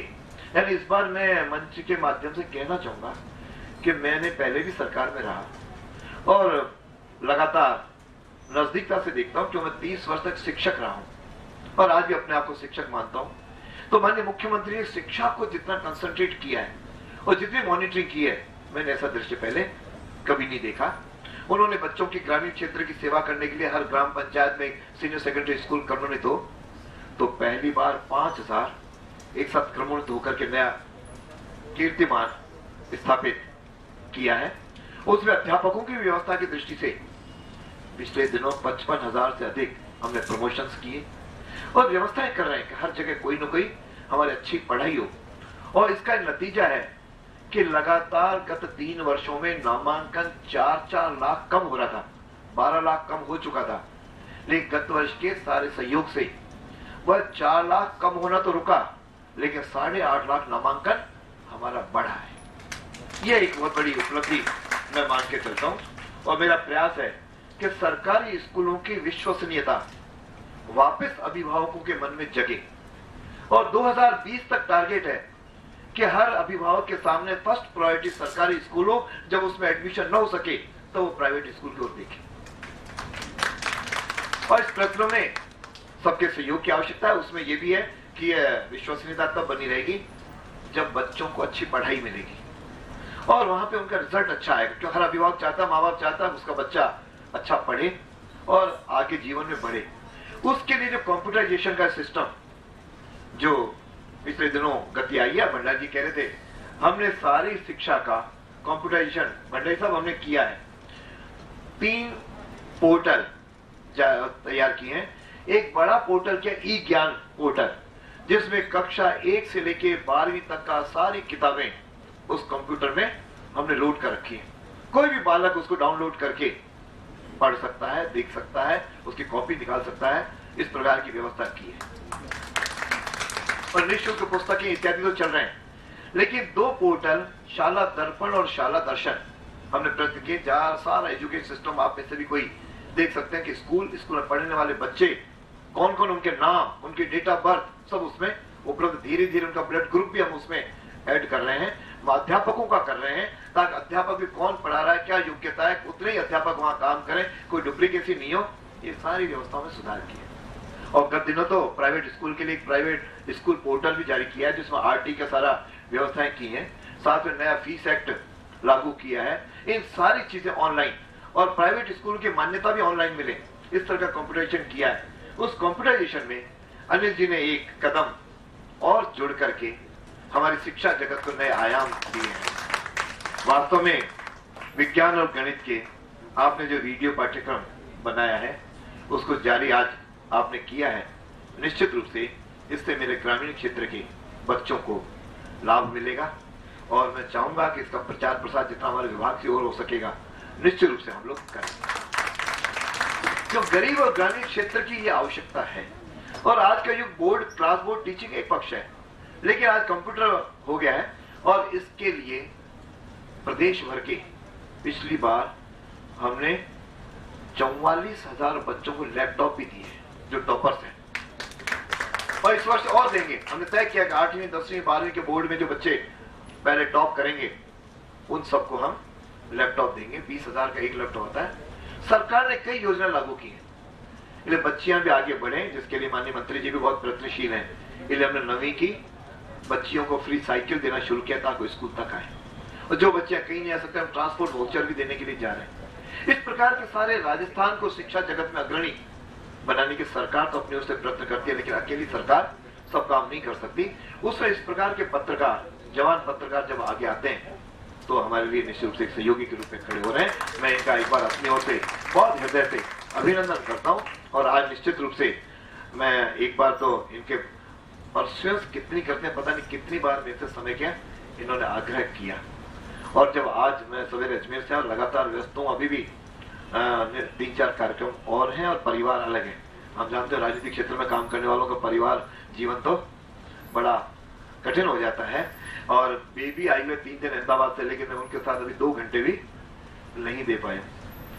यानी इस बार मैं मंच के माध्यम से कहना चाहूंगा कि मैंने पहले भी सरकार में रहा और लगातार नजदीकता से देखता हूं, क्योंकि मैं 30 वर्ष तक शिक्षक रहा हूं और आज भी अपने आप को शिक्षक मानता हूं। तो माननीय मुख्यमंत्री ने शिक्षा को जितना कंसंट्रेट किया है और जितनी मॉनिटरिंग की है, मैंने ऐसा दृश्य पहले कभी नहीं देखा। उन्होंने बच्चों की ग्रामीण क्षेत्र की सेवा करने के लिए हर ग्राम पंचायत में सीनियर सेकेंडरी स्कूल क्रमोन्वित हो, तो पहली बार 5000 एक साथ क्रमोन्वित होकर के नया कीर्तिमान स्थापित किया है। उसमें अध्यापकों की व्यवस्था की दृष्टि से पिछले दिनों 55,000 से अधिक हमने प्रमोशंस किए और व्यवस्थाएं कर रहे हैं कि हर जगह कोई ना कोई हमारी अच्छी पढ़ाई हो। और इसका नतीजा है कि लगातार गत 3 वर्षों में नामांकन 4-4 लाख कम हो रहा था, 12 लाख कम हो चुका था, लेकिन गत वर्ष के सारे सहयोग से वह 4 लाख कम होना तो रुका, लेकिन 8.5 लाख नामांकन हमारा बढ़ा है। यह एक बहुत बड़ी उपलब्धि मैं मान के चलता हूं और मेरा प्रयास है कि सरकारी स्कूलों की विश्वसनीयता वापस अभिभावकों के मन में जगे और 2020 तक टारगेट है कि हर अभिभावक के सामने फर्स्ट प्रायोरिटी सरकारी स्कूल हो, जब उसमें एडमिशन न हो सके तो वो प्राइवेट स्कूल की ओर देखे। और इस प्रयत्नों में सबके सहयोग की आवश्यकता है। उसमें यह भी है कि विश्वसनीयता तब बनी रहेगी जब बच्चों को अच्छी पढ़ाई मिलेगी और वहां पे उनका रिजल्ट अच्छा आएगा, क्योंकि हर अभिभावक चाहता है, माँ बाप चाहता है उसका बच्चा अच्छा पढ़े और आगे जीवन में बढ़े। उसके लिए जो कंप्यूटराइजेशन का सिस्टम जो पिछले दिनों गति आई है, भंडारी जी कह रहे थे, हमने सारी शिक्षा का कंप्यूटराइजेशन भंडारी साहब हमने किया है। 3 पोर्टल तैयार किए हैं। एक बड़ा पोर्टल क्या, ई ज्ञान पोर्टल, जिसमें कक्षा 1 से लेके 12वीं तक का सारी किताबें उस कंप्यूटर में हमने लोड कर रखी है। कोई भी बालक उसको डाउनलोड करके पढ़ सकता है, देख सकता है, उसकी कॉपी निकाल सकता है। इस प्रकार की व्यवस्था की है और निःशुल्क पुस्तकें इत्यादि तो चल रहे हैं। लेकिन 2 पोर्टल, शाला दर्पण और शाला दर्शन, हमने प्रयत्न किए। जहां सारा एजुकेशन सिस्टम, आप में से भी कोई देख सकते हैं कि स्कूल में पढ़ने वाले बच्चे कौन कौन, उनके नाम, उनकी डेट ऑफ बर्थ सब उसमें उपलब्ध। धीरे धीरे उनका ब्लड ग्रुप भी हम उसमें ऐड कर रहे हैं, अध्यापकों का कर रहे हैं, ताकि अध्यापक भी कौन पढ़ा रहा है, क्या योग्यता है, उतने ही अध्यापक वहां काम करें, कोई डुप्लीकेसी नहीं हो ये सारी व्यवस्थाओं में सुधार किया। और गत दिनों तो प्राइवेट स्कूल के लिए एक प्राइवेट स्कूल पोर्टल भी जारी किया है जिसमें आरटी का सारा व्यवस्थाएं की हैं। साथ में नया फीस एक्ट लागू किया है। इन सारी चीजें ऑनलाइन और प्राइवेट स्कूल की मान्यता भी ऑनलाइन मिले, इस तरह का कंप्यूटराइजेशन किया है। उस कंप्यूटराइजेशन में अनिल जी ने एक कदम और जुड़ करके हमारी शिक्षा जगत को नए आयाम दिए हैं। वास्तव में विज्ञान और गणित के आपने जो वीडियो पाठ्यक्रम बनाया है उसको जारी आज आपने किया है। निश्चित रूप से इससे मेरे ग्रामीण क्षेत्र के बच्चों को लाभ मिलेगा और मैं चाहूंगा कि इसका प्रचार प्रसार जितना हमारे विभाग से और हो सकेगा निश्चित रूप से हम लोग करें, जो गरीब और ग्रामीण क्षेत्र की ये आवश्यकता है। और आज का युग बोर्ड क्लास बोर्ड टीचिंग एक पक्ष है, लेकिन आज कंप्यूटर हो गया है और इसके लिए प्रदेश भर के पिछली बार हमने 44,000 बच्चों को लैपटॉप भी दिए जो टॉपर्स हैं, और इस वर्ष और देंगे। हमने तय किया कि 8वीं 10वीं 12वीं के बोर्ड में जो बच्चे पहले टॉप करेंगे उन सबको हम लैपटॉप देंगे। 20,000 का एक लैपटॉप होता है। सरकार ने कई योजना लागू की है, इसलिए बच्चियां भी आगे बढ़े, जिसके लिए माननीय मंत्री जी भी बहुत प्रयत्नशील हैं। इसलिए हमने 9वीं की बच्चियों को फ्री साइकिल देना शुरू किया ताकि स्कूल तक आए, और जो बच्चियां कहीं नहीं आ सकते हम ट्रांसपोर्ट वाउचर भी देने के लिए जा रहे हैं। इस प्रकार के सारे राजस्थान को शिक्षा जगत में अग्रणी बनाने की सरकार तो अपनी ओर से प्रयत्न करती है, लेकिन अकेली सरकार सब काम नहीं कर सकती। उसमें इस प्रकार के पत्रकार, जवान पत्रकार जब आगे आते हैं तो हमारे लिए निश्चित रूप से एक सहयोगी के रूप में खड़े हो रहे हैं। मैं इनका एक बार अपनी ओर से बहुत हृदय से अभिनंदन करता हूं। और आज निश्चित रूप से मैं एक बार तो इनके परसुएंस कितनी करते हैं पता नहीं, कितनी बार मेरे से समय किया इन्होंने आग्रह किया। और जब आज मैं सवेरे अजमेर से लगातार व्यस्त हूँ, अभी भी 3-4 कार्यक्रम और हैं और परिवार अलग है। हम जानते हैं राजनीतिक क्षेत्र में काम करने वालों का परिवार जीवन तो बड़ा कठिन हो जाता है। और बेबी आई हुए 3 दिन अहमदाबाद से, लेकिन मैं उनके साथ अभी 2 घंटे भी नहीं दे पाए।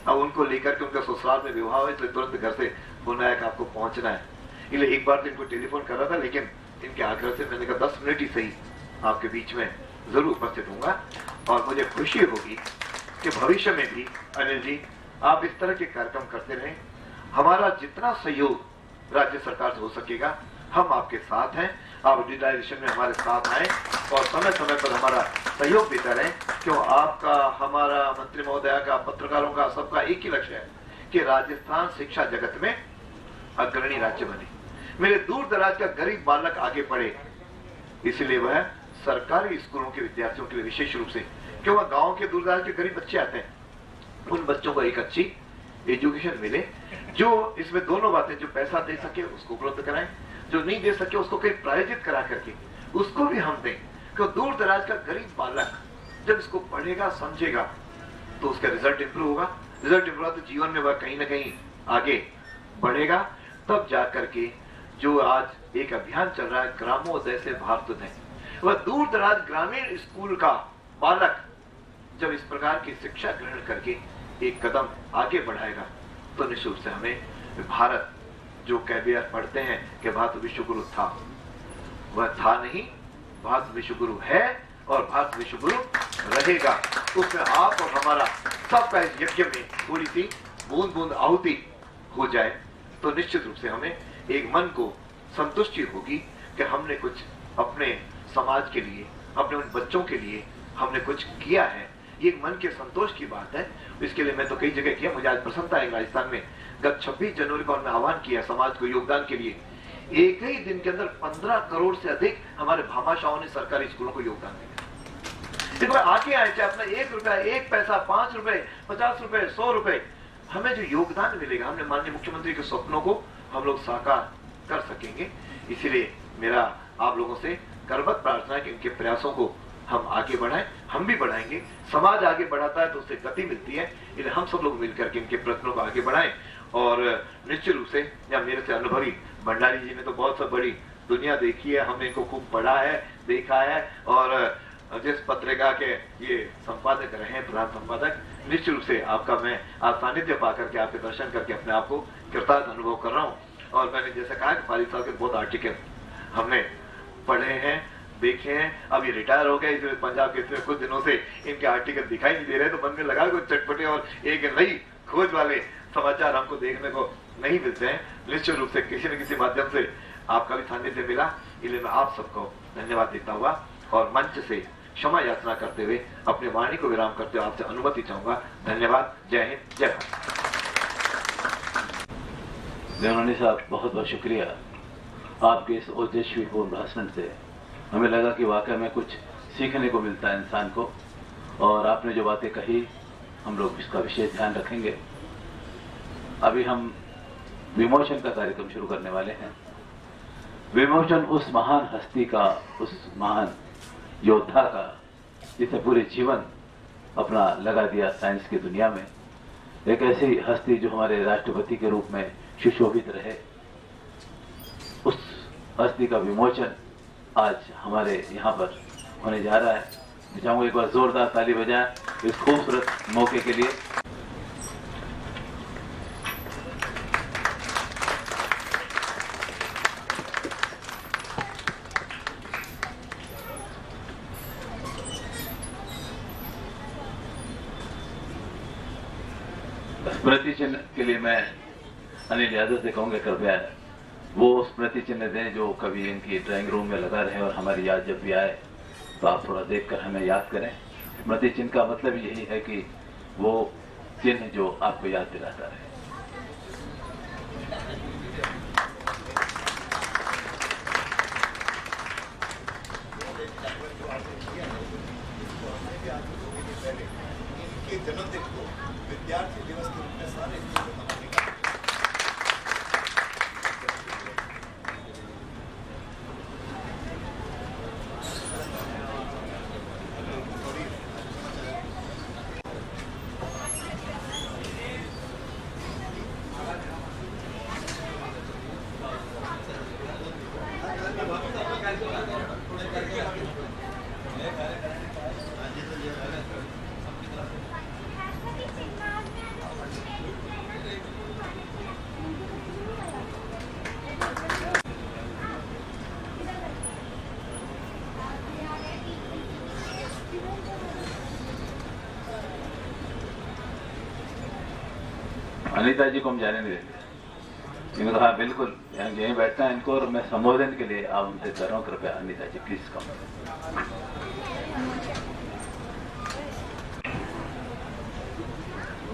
अब उनको लेकर के उनका ससुराल में विवाह है, तो तुरंत घर से फोन आया कि आपको पहुंचना है। इसलिए एक बार तो इनको टेलीफोन कर रहा था, लेकिन इनके आग्रह से मैंने कहा 10 मिनट ही सही आपके बीच में जरूर उपस्थित होऊंगा। और मुझे खुशी होगी कि भविष्य में भी अनिल जी आप इस तरह के कार्यक्रम करते रहें। हमारा जितना सहयोग राज्य सरकार से हो सकेगा हम आपके साथ हैं। आप डिजिटलाइजेशन में हमारे साथ आए और समय समय पर हमारा सहयोग देते रहें, क्यों आपका, हमारा, मंत्री महोदया का, पत्रकारों का, सबका एक ही लक्ष्य है कि राजस्थान शिक्षा जगत में अग्रणी राज्य बने, मेरे दूर दराज का गरीब बालक आगे बढ़े। इसलिए वह सरकारी स्कूलों के विद्यार्थियों के लिए विशेष रूप से, क्यों वह गाँव के दूर दराज के गरीब बच्चे आते हैं, उन बच्चों को एक अच्छी एजुकेशन मिले। जो इसमें दोनों बातें, जो पैसा दे सके उसको उपलब्ध कराएं, जो नहीं दे सके उसको कहीं प्रायोजित करा करके उसको भी हम दें। क्योंकि दूर दराज का गरीब बालक जब इसको पढ़ेगा समझेगा तो उसका रिजल्ट इंप्रूव होगा। रिजल्ट इंप्रूव होगा तो जीवन में वह कहीं ना कहीं आगे बढ़ेगा। तब जाकर के जो आज एक अभियान चल रहा है ग्रामोदय से भारतोदय, वह दूर दराज ग्रामीण स्कूल का बालक जब इस प्रकार की शिक्षा ग्रहण करके एक कदम आगे बढ़ाएगा तो निश्चित रूप से हमें भारत, जो कैवियर पढ़ते हैं कि भारत विश्व गुरु था, वह था नहीं, भारत विश्व गुरु है और भारत विश्व गुरु रहेगा। उसमें आप और हमारा सबका इस यज्ञ में थोड़ी सी बूंद बूंद आहुति हो जाए तो निश्चित रूप से हमें एक मन को संतुष्टि होगी कि हमने कुछ अपने समाज के लिए, अपने उन बच्चों के लिए हमने कुछ किया है। ये एक मन के संतोष की बात है। इसके लिए मैं तो कई जगह किया, मुझे आज प्रसन्नता है राजस्थान में गत 26 जनवरी को हमने आह्वान किया समाज को योगदान के लिए। एक ही दिन के अंदर 15 करोड़ से अधिक हमारे भामाशाहों ने सरकारी स्कूलों को योगदान दिया। देखो आगे आए, चाहे अपना 1 रुपया, 1 पैसा, 5 रुपए, 50 रुपए, 100 रुपए, हमें जो योगदान मिलेगा, हमने माननीय मुख्यमंत्री के स्वप्नों को हम लोग साकार कर सकेंगे। इसीलिए मेरा आप लोगों से करबद्ध प्रार्थना है कि इनके प्रयासों को हम आगे बढ़ाएं, हम भी बढ़ाएंगे। समाज आगे बढ़ाता है तो उससे गति मिलती है, इसलिए हम सब लोग मिलकर के इनके प्रयत्नों को आगे बढ़ाएं। और निश्चित रूप से या मेरे से अनुभवी भंडारी जी ने तो बहुत सब बड़ी दुनिया देखी है, हमने इनको खूब पढ़ा है, देखा है। और जिस पत्रिका के ये संपादक रहे हैं, प्रधान संपादक, निश्चित रूप से आपका मैं आज सानिध्य पा करके आपके दर्शन करके अपने आप को कृतज्ञ अनुभव कर रहा हूँ। और मैंने जैसे कहा कि पारिक साहब के बहुत आर्टिकल हमने पढ़े हैं, देखे हैं। अब ये रिटायर हो गए, इसमें पंजाब के कुछ दिनों से इनके आर्टिकल दिखाई नहीं दे रहे, तो मन में लगा कुछ चटपटे और एक नई खोज वाले समाचार हमको देखने को नहीं मिलते हैं। निश्चित रूप से किसी न किसी माध्यम से आपका भी सानिध्य मिला, इसलिए मैं आप सबको धन्यवाद देता हुआ और मंच से क्षमा याचना करते हुए अपनी वाणी को विराम करते हुए आपसे अनुमति चाहूंगा। धन्यवाद। जय हिंद, जय भारत। देवनानी साहब, बहुत बहुत शुक्रिया। आपके इस ओजस्वीपूर्ण भाषण से हमें लगा कि वाकई में कुछ सीखने को मिलता है इंसान को, और आपने जो बातें कही हम लोग इसका विशेष ध्यान रखेंगे। अभी हम विमोचन का कार्यक्रम शुरू करने वाले हैं। विमोचन उस महान हस्ती का, उस महान योद्धा का जिसने पूरे जीवन अपना लगा दिया साइंस की दुनिया में, एक ऐसी हस्ती जो हमारे राष्ट्रपति के रूप में सुशोभित रहे, उस हस्ती का विमोचन आज हमारे यहाँ पर होने जा रहा है। मैं चाहूँगा एक बार जोरदार ताली बजाएं इस खूबसूरत मौके के लिए। स्मृति चिन्ह के लिए मैं अनिल यादव से कहूँगा कृपया वो स्मृति चिन्ह दें जो कभी इनकी ड्राइंग रूम में लगा रहे और हमारी याद जब भी आए तो आप थोड़ा देखकर हमें याद करें। स्मृति चिन्ह का मतलब यही है कि वो चिन्ह जो आपको याद दिलाता है। जन्मदिन को विद्यार्थी दिवस के रूप में सारे मनाने का अनीता जी को हम जाने नहीं देंगे। इन्होंने कहा बिल्कुल यहीं बैठना है इनको, और मैं संबोधन के लिए आप उनसे कर रहा हूँ। कृपया अनीता जी प्लीज कम।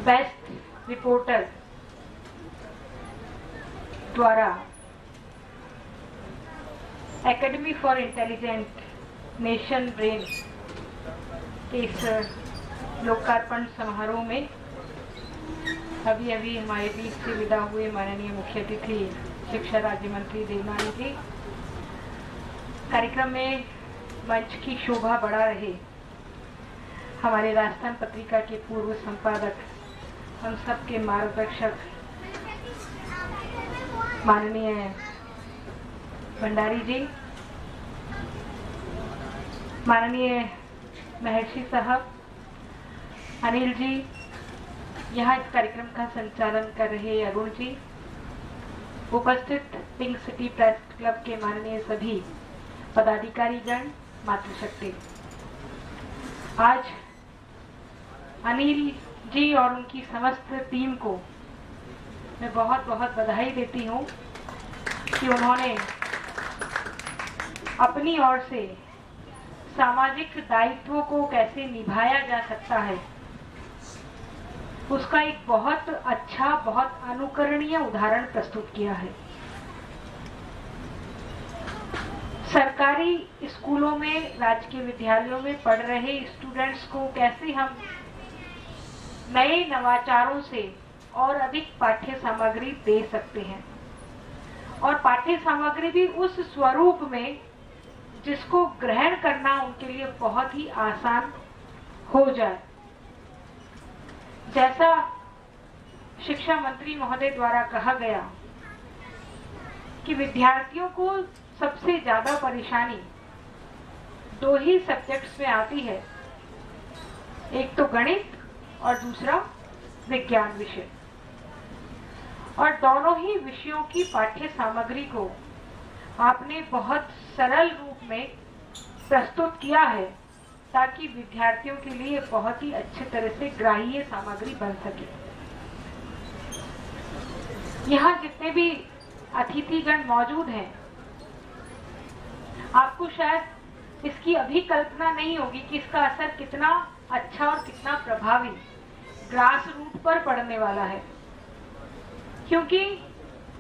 बेस्ट रिपोर्टर द्वारा academy for intelligent nation brain के इस लोकार्पण समारोह में अभी अभी हमारे बीच से विदा हुए माननीय मुख्य अतिथि शिक्षा राज्य मंत्री देवनानी जी, कार्यक्रम में मंच की शोभा बढ़ा रहे हमारे राजस्थान पत्रिका के पूर्व संपादक, हम सबके मार्गदर्शक माननीय भंडारी जी, माननीय महर्षि साहब, अनिल जी, यहाँ इस कार्यक्रम का संचालन कर रहे अरुण जी, उपस्थित पिंक सिटी प्रेस क्लब के माननीय सभी पदाधिकारीगण, मातृशक्ति। आज अनिल जी और उनकी समस्त टीम को मैं बहुत बहुत बधाई देती हूँ कि उन्होंने अपनी ओर से सामाजिक दायित्वों को कैसे निभाया जा सकता है उसका एक बहुत अच्छा, बहुत अनुकरणीय उदाहरण प्रस्तुत किया है। सरकारी स्कूलों में, राजकीय विद्यालयों में पढ़ रहे स्टूडेंट्स को कैसे हम नए नवाचारों से और अधिक पाठ्य सामग्री दे सकते हैं, और पाठ्य सामग्री भी उस स्वरूप में जिसको ग्रहण करना उनके लिए बहुत ही आसान हो जाए। जैसा शिक्षा मंत्री महोदय द्वारा कहा गया कि विद्यार्थियों को सबसे ज्यादा परेशानी दो ही सब्जेक्ट्स में आती है, एक तो गणित और दूसरा विज्ञान विषय, और दोनों ही विषयों की पाठ्य सामग्री को आपने बहुत सरल रूप में प्रस्तुत किया है ताकि विद्यार्थियों के लिए बहुत ही अच्छे तरह से ग्राह्य सामग्री बन सके। यहाँ जितने भी अतिथिगण मौजूद हैं, आपको शायद इसकी अभी कल्पना नहीं होगी कि इसका असर कितना अच्छा और कितना प्रभावी ग्रास रूट पर पड़ने वाला है, क्योंकि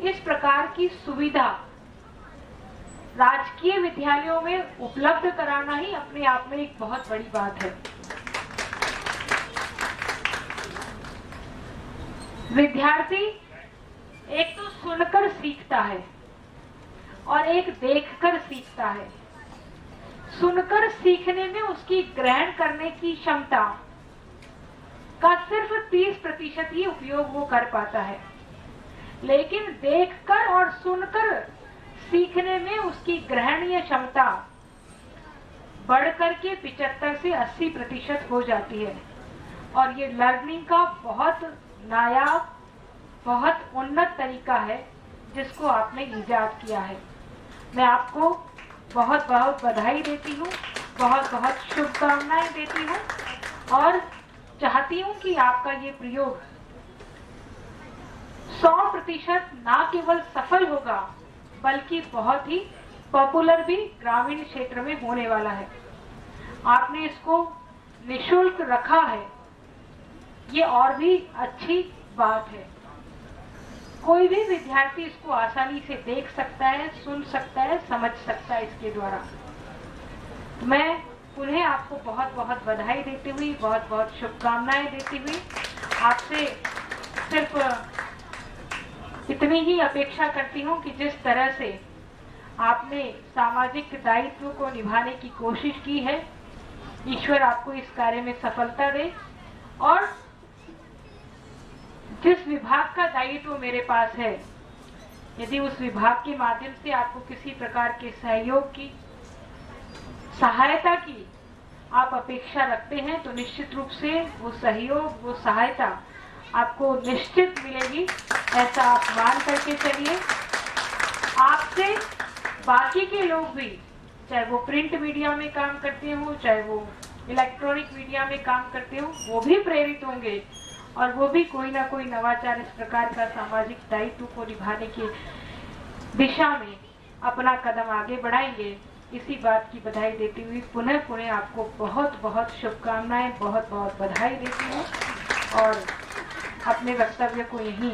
इस प्रकार की सुविधा राजकीय विद्यालयों में उपलब्ध कराना ही अपने आप में एक बहुत बड़ी बात है। विद्यार्थी एक तो सुनकर सीखता है और एक देखकर सीखता है। सुनकर सीखने में उसकी ग्रहण करने की क्षमता का सिर्फ 30% ही उपयोग वो कर पाता है, लेकिन देखकर और सुनकर सीखने में उसकी ग्रहणीय क्षमता बढ़कर के 75 से 80% हो जाती है। और ये लर्निंग का बहुत नायाब, बहुत उन्नत तरीका है जिसको आपने इजाद किया है। मैं आपको बहुत बहुत बधाई देती हूँ, बहुत बहुत शुभकामनाएं देती हूँ और चाहती हूँ कि आपका ये प्रयोग 100% ना केवल सफल होगा बल्कि बहुत ही पॉपुलर भी ग्रामीण क्षेत्र में होने वाला है। आपने इसको निःशुल्क रखा है, ये और भी अच्छी बात है। कोई भी विद्यार्थी इसको आसानी से देख सकता है, सुन सकता है, समझ सकता है इसके द्वारा। मैं पुनः आपको बहुत बहुत बधाई देती हुई, बहुत बहुत शुभकामनाएं देती हुई आपसे सिर्फ इतनी ही अपेक्षा करती हूँ कि जिस तरह से आपने सामाजिक दायित्व को निभाने की कोशिश की है, ईश्वर आपको इस कार्य में सफलता दे। और जिस विभाग का दायित्व मेरे पास है, यदि उस विभाग के माध्यम से आपको किसी प्रकार के सहयोग की, सहायता की आप अपेक्षा रखते हैं, तो निश्चित रूप से वो सहयोग, वो सहायता आपको निश्चित मिलेगी, ऐसा आप मान करके चलिए। आपसे बाकी के लोग भी, चाहे वो प्रिंट मीडिया में काम करते हो, चाहे वो इलेक्ट्रॉनिक मीडिया में काम करते हो, वो भी प्रेरित होंगे और वो भी कोई ना कोई नवाचार, इस प्रकार का सामाजिक दायित्व को निभाने की दिशा में अपना कदम आगे बढ़ाएंगे। इसी बात की बधाई देती हुई पुनः आपको बहुत बहुत शुभकामनाएं, बहुत बहुत बधाई देती हूँ और अपने वक्तव्य को यहीं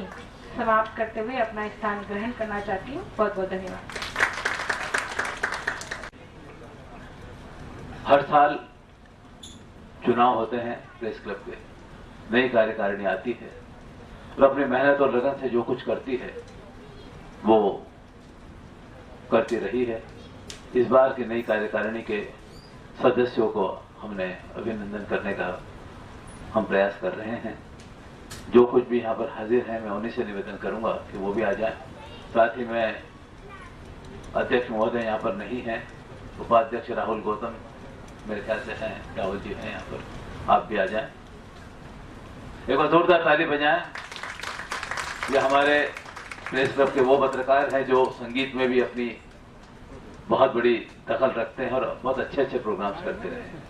समाप्त करते हुए अपना स्थान ग्रहण करना चाहती हूँ। बहुत बहुत धन्यवाद। हर साल चुनाव होते हैं प्रेस क्लब के, नई कार्यकारिणी आती है और अपनी मेहनत और लगन से जो कुछ करती है वो करती रही है। इस बार की नई कार्यकारिणी के सदस्यों को हमने अभिनंदन करने का हम प्रयास कर रहे हैं। जो कुछ भी यहाँ पर हाजिर हैं, मैं उन्हीं से निवेदन करूंगा कि वो भी आ जाएं। साथ ही मैं अध्यक्ष महोदय यहाँ पर नहीं हैं, उपाध्यक्ष राहुल गौतम मेरे ख्याल से हैं, राहुल जी हैं यहाँ पर, आप भी आ जाएं। एक बार जोरदार ताली बजाएं। ये हमारे प्रेस क्लब के वो पत्रकार हैं जो संगीत में भी अपनी बहुत बड़ी दखल रखते हैं और बहुत अच्छे अच्छे प्रोग्राम्स करते रहे हैं।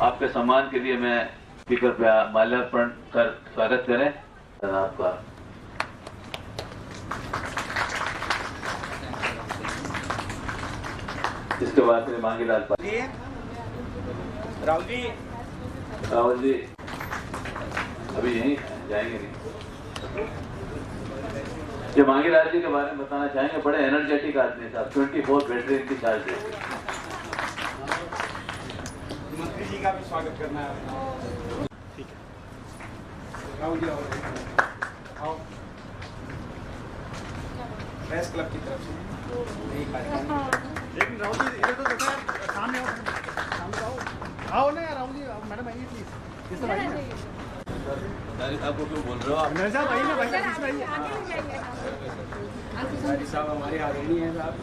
आपके सम्मान के लिए मैं स्पीकर पे माल्यार्पण कर स्वागत करें आपका। इसके बाद में मांगीलाल राहुल जी अभी यहीं जाएंगे नहीं। ये मांगीलाल जी के बारे में बताना चाहेंगे, बड़े एनर्जेटिक आदमी साहब, 24 बैटरी की चार्ज देते। मंत्री जी का भी स्वागत करना है। ठीक है राहुल जी आओ। प्रेस क्लब की तरफ से लेकिन राहुल जी इधर तो देखो यार, सामने आओ ना यार। राहुल जी मैडम आइए प्लीज। इस तरह आइए साहब को क्यों बोल रहे हो आप? नहीं साहब आइए ना भाई साहब, इसमें आइए। साहब हमारे आदरणीय हैं साहब।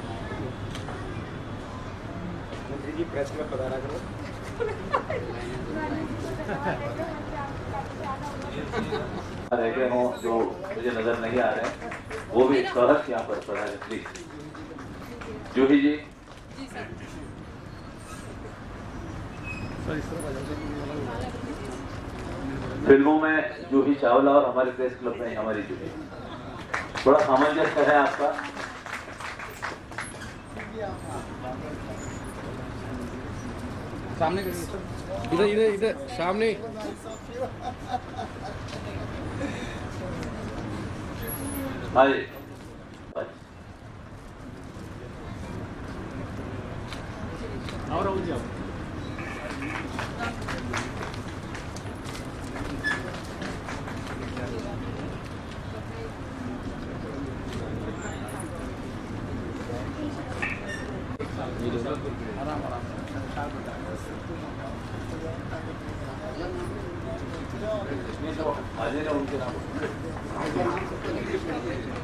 मंत्री जी प्रेस क्लब पधारा करो। रह गए हों जो मुझे नजर नहीं आ रहे, वो भी सहर्ष यहाँ पर पड़ा है। प्लीज जूही जी। फिल्मों में जूही चावला और हमारे प्रेस क्लब में हमारी जूही, बड़ा सामंजस्य है आपका। सामने करिए सर, इधर इधर इधर सामने। हाँ जी, और राहुल जी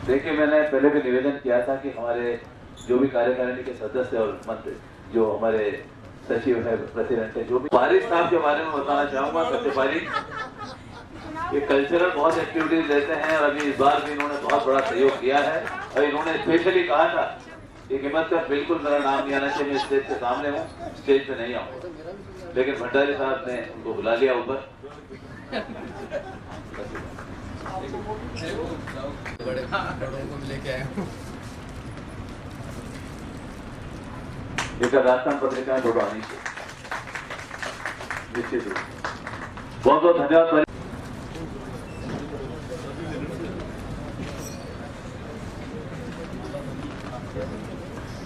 देखिए, मैंने पहले भी निवेदन किया था कि हमारे जो भी कार्यकारिणी के सदस्य और मंत्री, जो हमारे सचिव है, प्रेसिडेंट है, जो भी पारिक साहब के बारे में बताना चाहूंगा। सत्य पारिक ये कल्चरल बहुत एक्टिविटीज लेते हैं और अभी इस बार भी इन्होंने बहुत बड़ा सहयोग किया है और इन्होंने स्पेशली कहा था कि हिम्मत कर बिल्कुल मेरा नाम नहीं आना चाहिए, मैं स्टेज के सामने हूँ, स्टेज पे नहीं आऊँ, लेकिन भंडारी साहब ने उनको बुला लिया ऊपर। लेकर राजस्थान पत्रिकाएं फोटो आनी चाहिए निश्चित रूप। बहुत बहुत धन्यवाद।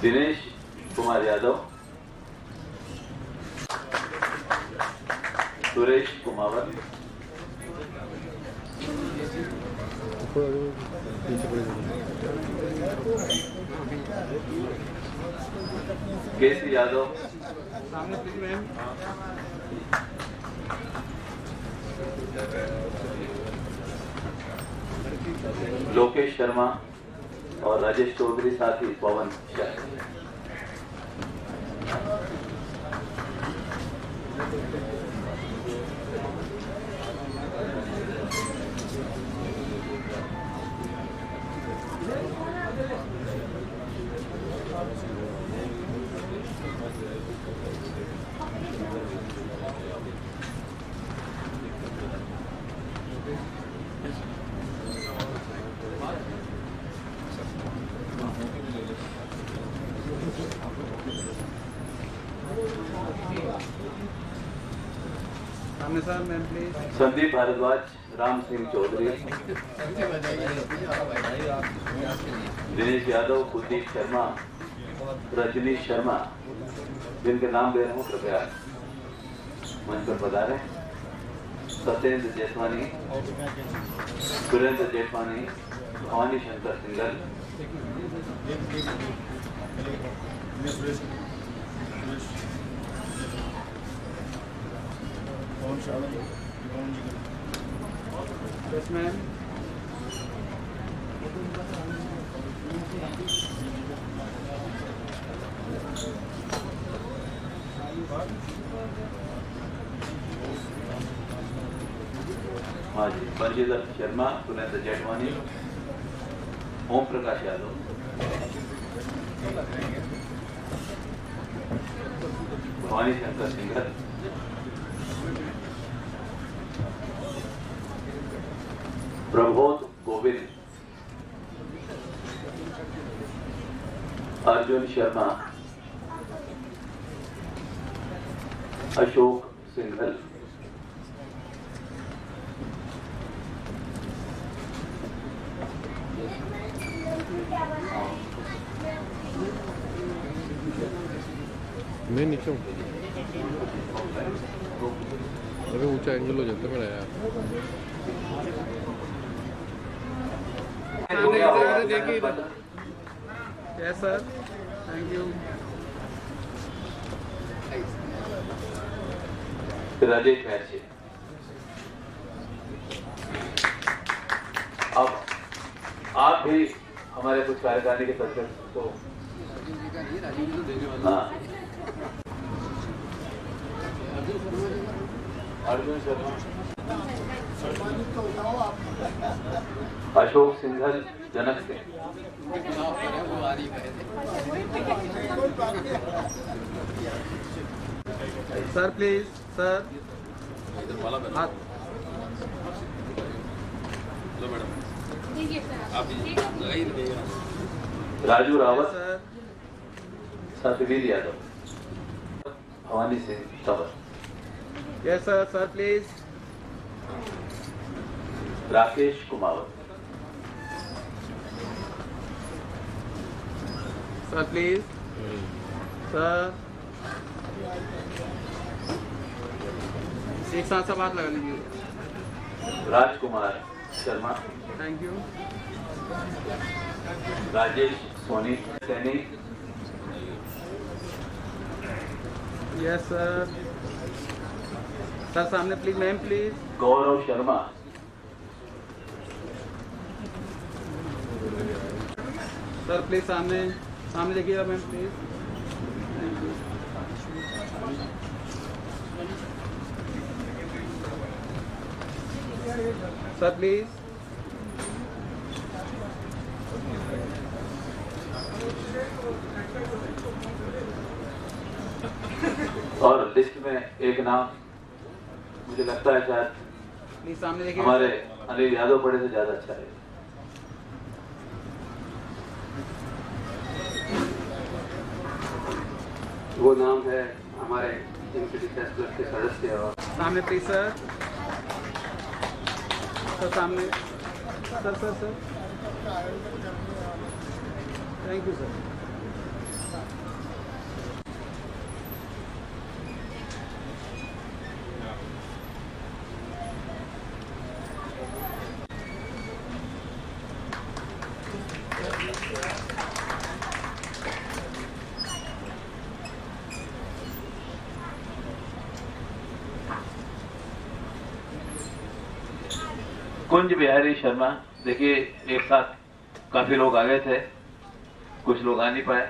दिनेश कुमार यादव, सुरेश कुमावत, केसी यादव, लोकेश शर्मा और राजेश चौधरी, साथ ही Pawan Shah. Sir ma'am please. Sandeep Bhardwaj, Ram Singh Chaudhary, Dinesh Yadav, Kuldeep Sharma, Rajneesh Sharma, जिनके नाम ले रहा हूँ कृपया मंच पर पधारें। Satyendra Jethwani, Surendra Jethwani, Bhawani Shankar Singhal, yes ma'am. हाँ जी, बंजीधर शर्मा, सुरेंद्र जेठवानी, ओम प्रकाश यादव, भवानी शंकर सिंघल, प्रबोध गोविंद, अर्जुन शर्मा, अशोक सिंघल, मैं नीचे हूँ, अरे ऊंचा एंगल हो जाता है मेरा यार। देखिए yes sir, thank you. Rajesh महर्षि। अब आप भी हमारे कुछ कार्यकारिणी के सदस्य तो हाँ, Arjun Sharma, Ashok Singhal, Janak Singh, sir please sir. Raju Rawat, Satveer Yadav, Bhawani Singh Tanwar, yes sir, sir please. Rakesh Kumawat, sir please, sir एक साथ सब हाथ लगा लीजिए। Rajkumar Sharma, thank you. Rajesh Soni Saini, yes sir. Sir सामने please, ma'am please. Gaurav Sharma, sir please सामने, सामने देखिएगा मैम प्लीज। Sir please. और लिस्ट में एक नाम मुझे लगता है शायद प्लीज सामने देखिए। हमारे अनिल यादव पड़े से ज्यादा अच्छा है। वो नाम है हमारे एमपीटी फैसले के सदस्य और सामने प्लीज सर। सर सामने, sir sir sir, thank you sir. Kunj Bihari Sharma, देखिए एक साथ काफी लोग आ गए थे, कुछ लोग आ नहीं पाए।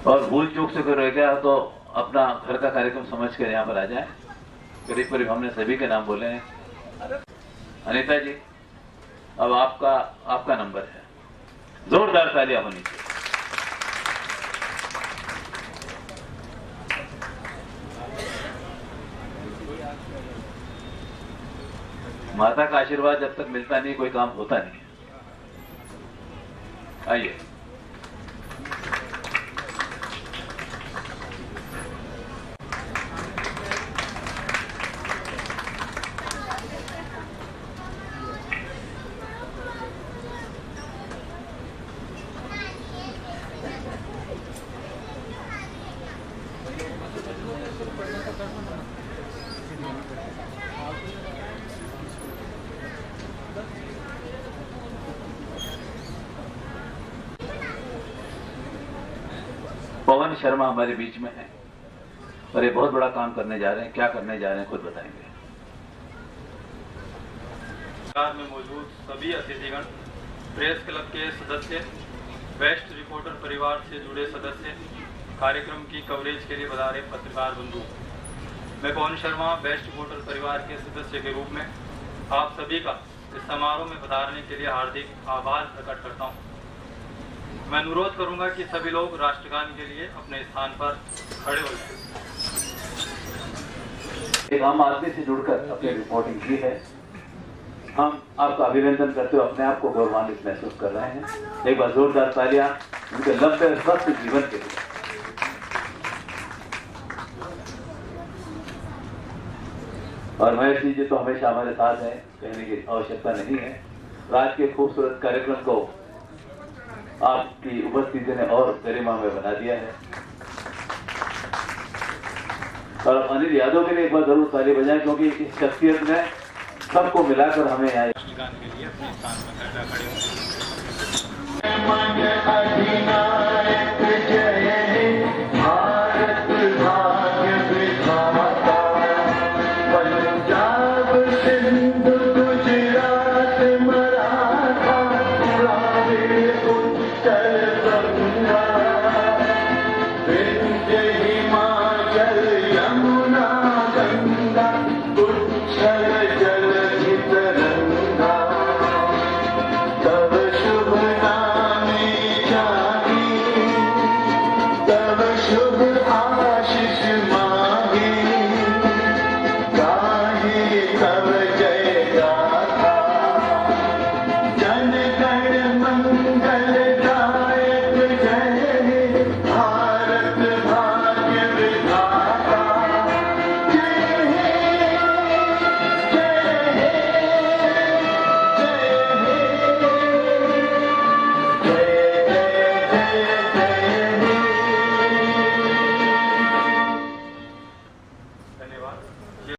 और भूल चूक से कोई रह गया तो अपना घर का कार्यक्रम समझ कर यहाँ पर आ जाए। करीब करीब हमने सभी के नाम बोले हैं। अनीता जी, अब आपका नंबर है, जोरदार तालियां होनी चाहिए। माता का आशीर्वाद जब तक मिलता नहीं कोई काम होता नहीं। आइए। पवन शर्मा हमारे बीच में है और ये बहुत बड़ा काम करने जा रहे हैं। क्या करने जा रहे हैं खुद बताएंगे। में मौजूद सभी अतिथिगण, प्रेस क्लब के सदस्य, बेस्ट रिपोर्टर परिवार से जुड़े सदस्य, कार्यक्रम की कवरेज के लिए पधारे पत्रकार बंधु, मैं पवन शर्मा बेस्ट रिपोर्टर परिवार के सदस्य के रूप में आप सभी का इस समारोह में पधारने के लिए हार्दिक आभार प्रकट करता हूँ। मैं अनुरोध करूंगा कि सभी लोग राष्ट्रगान के लिए अपने स्थान पर खड़े हो जाएं। एक आम आदमी से जुड़कर अपनी रिपोर्टिंग की है। हम आपका अभिनंदन करते हुए अपने आप को गौरवान्वित महसूस कर रहे हैं। एक बार जोरदार तालियां उनके लंबे स्वस्थ जीवन के लिए। और महेश जी तो हमेशा हमारे साथ है, कहने की आवश्यकता नहीं है। आज के खूबसूरत कार्यक्रम को आपकी उपस्थिति ने और गरिमा में बना दिया है। और अनिल यादव के लिए एक बार जरूर ताली बजाएं, क्योंकि इस शख्सियत ने सबको मिलाकर हमें यहाँ राष्ट्रगान के लिए अपने स्थान पर खड़े हों।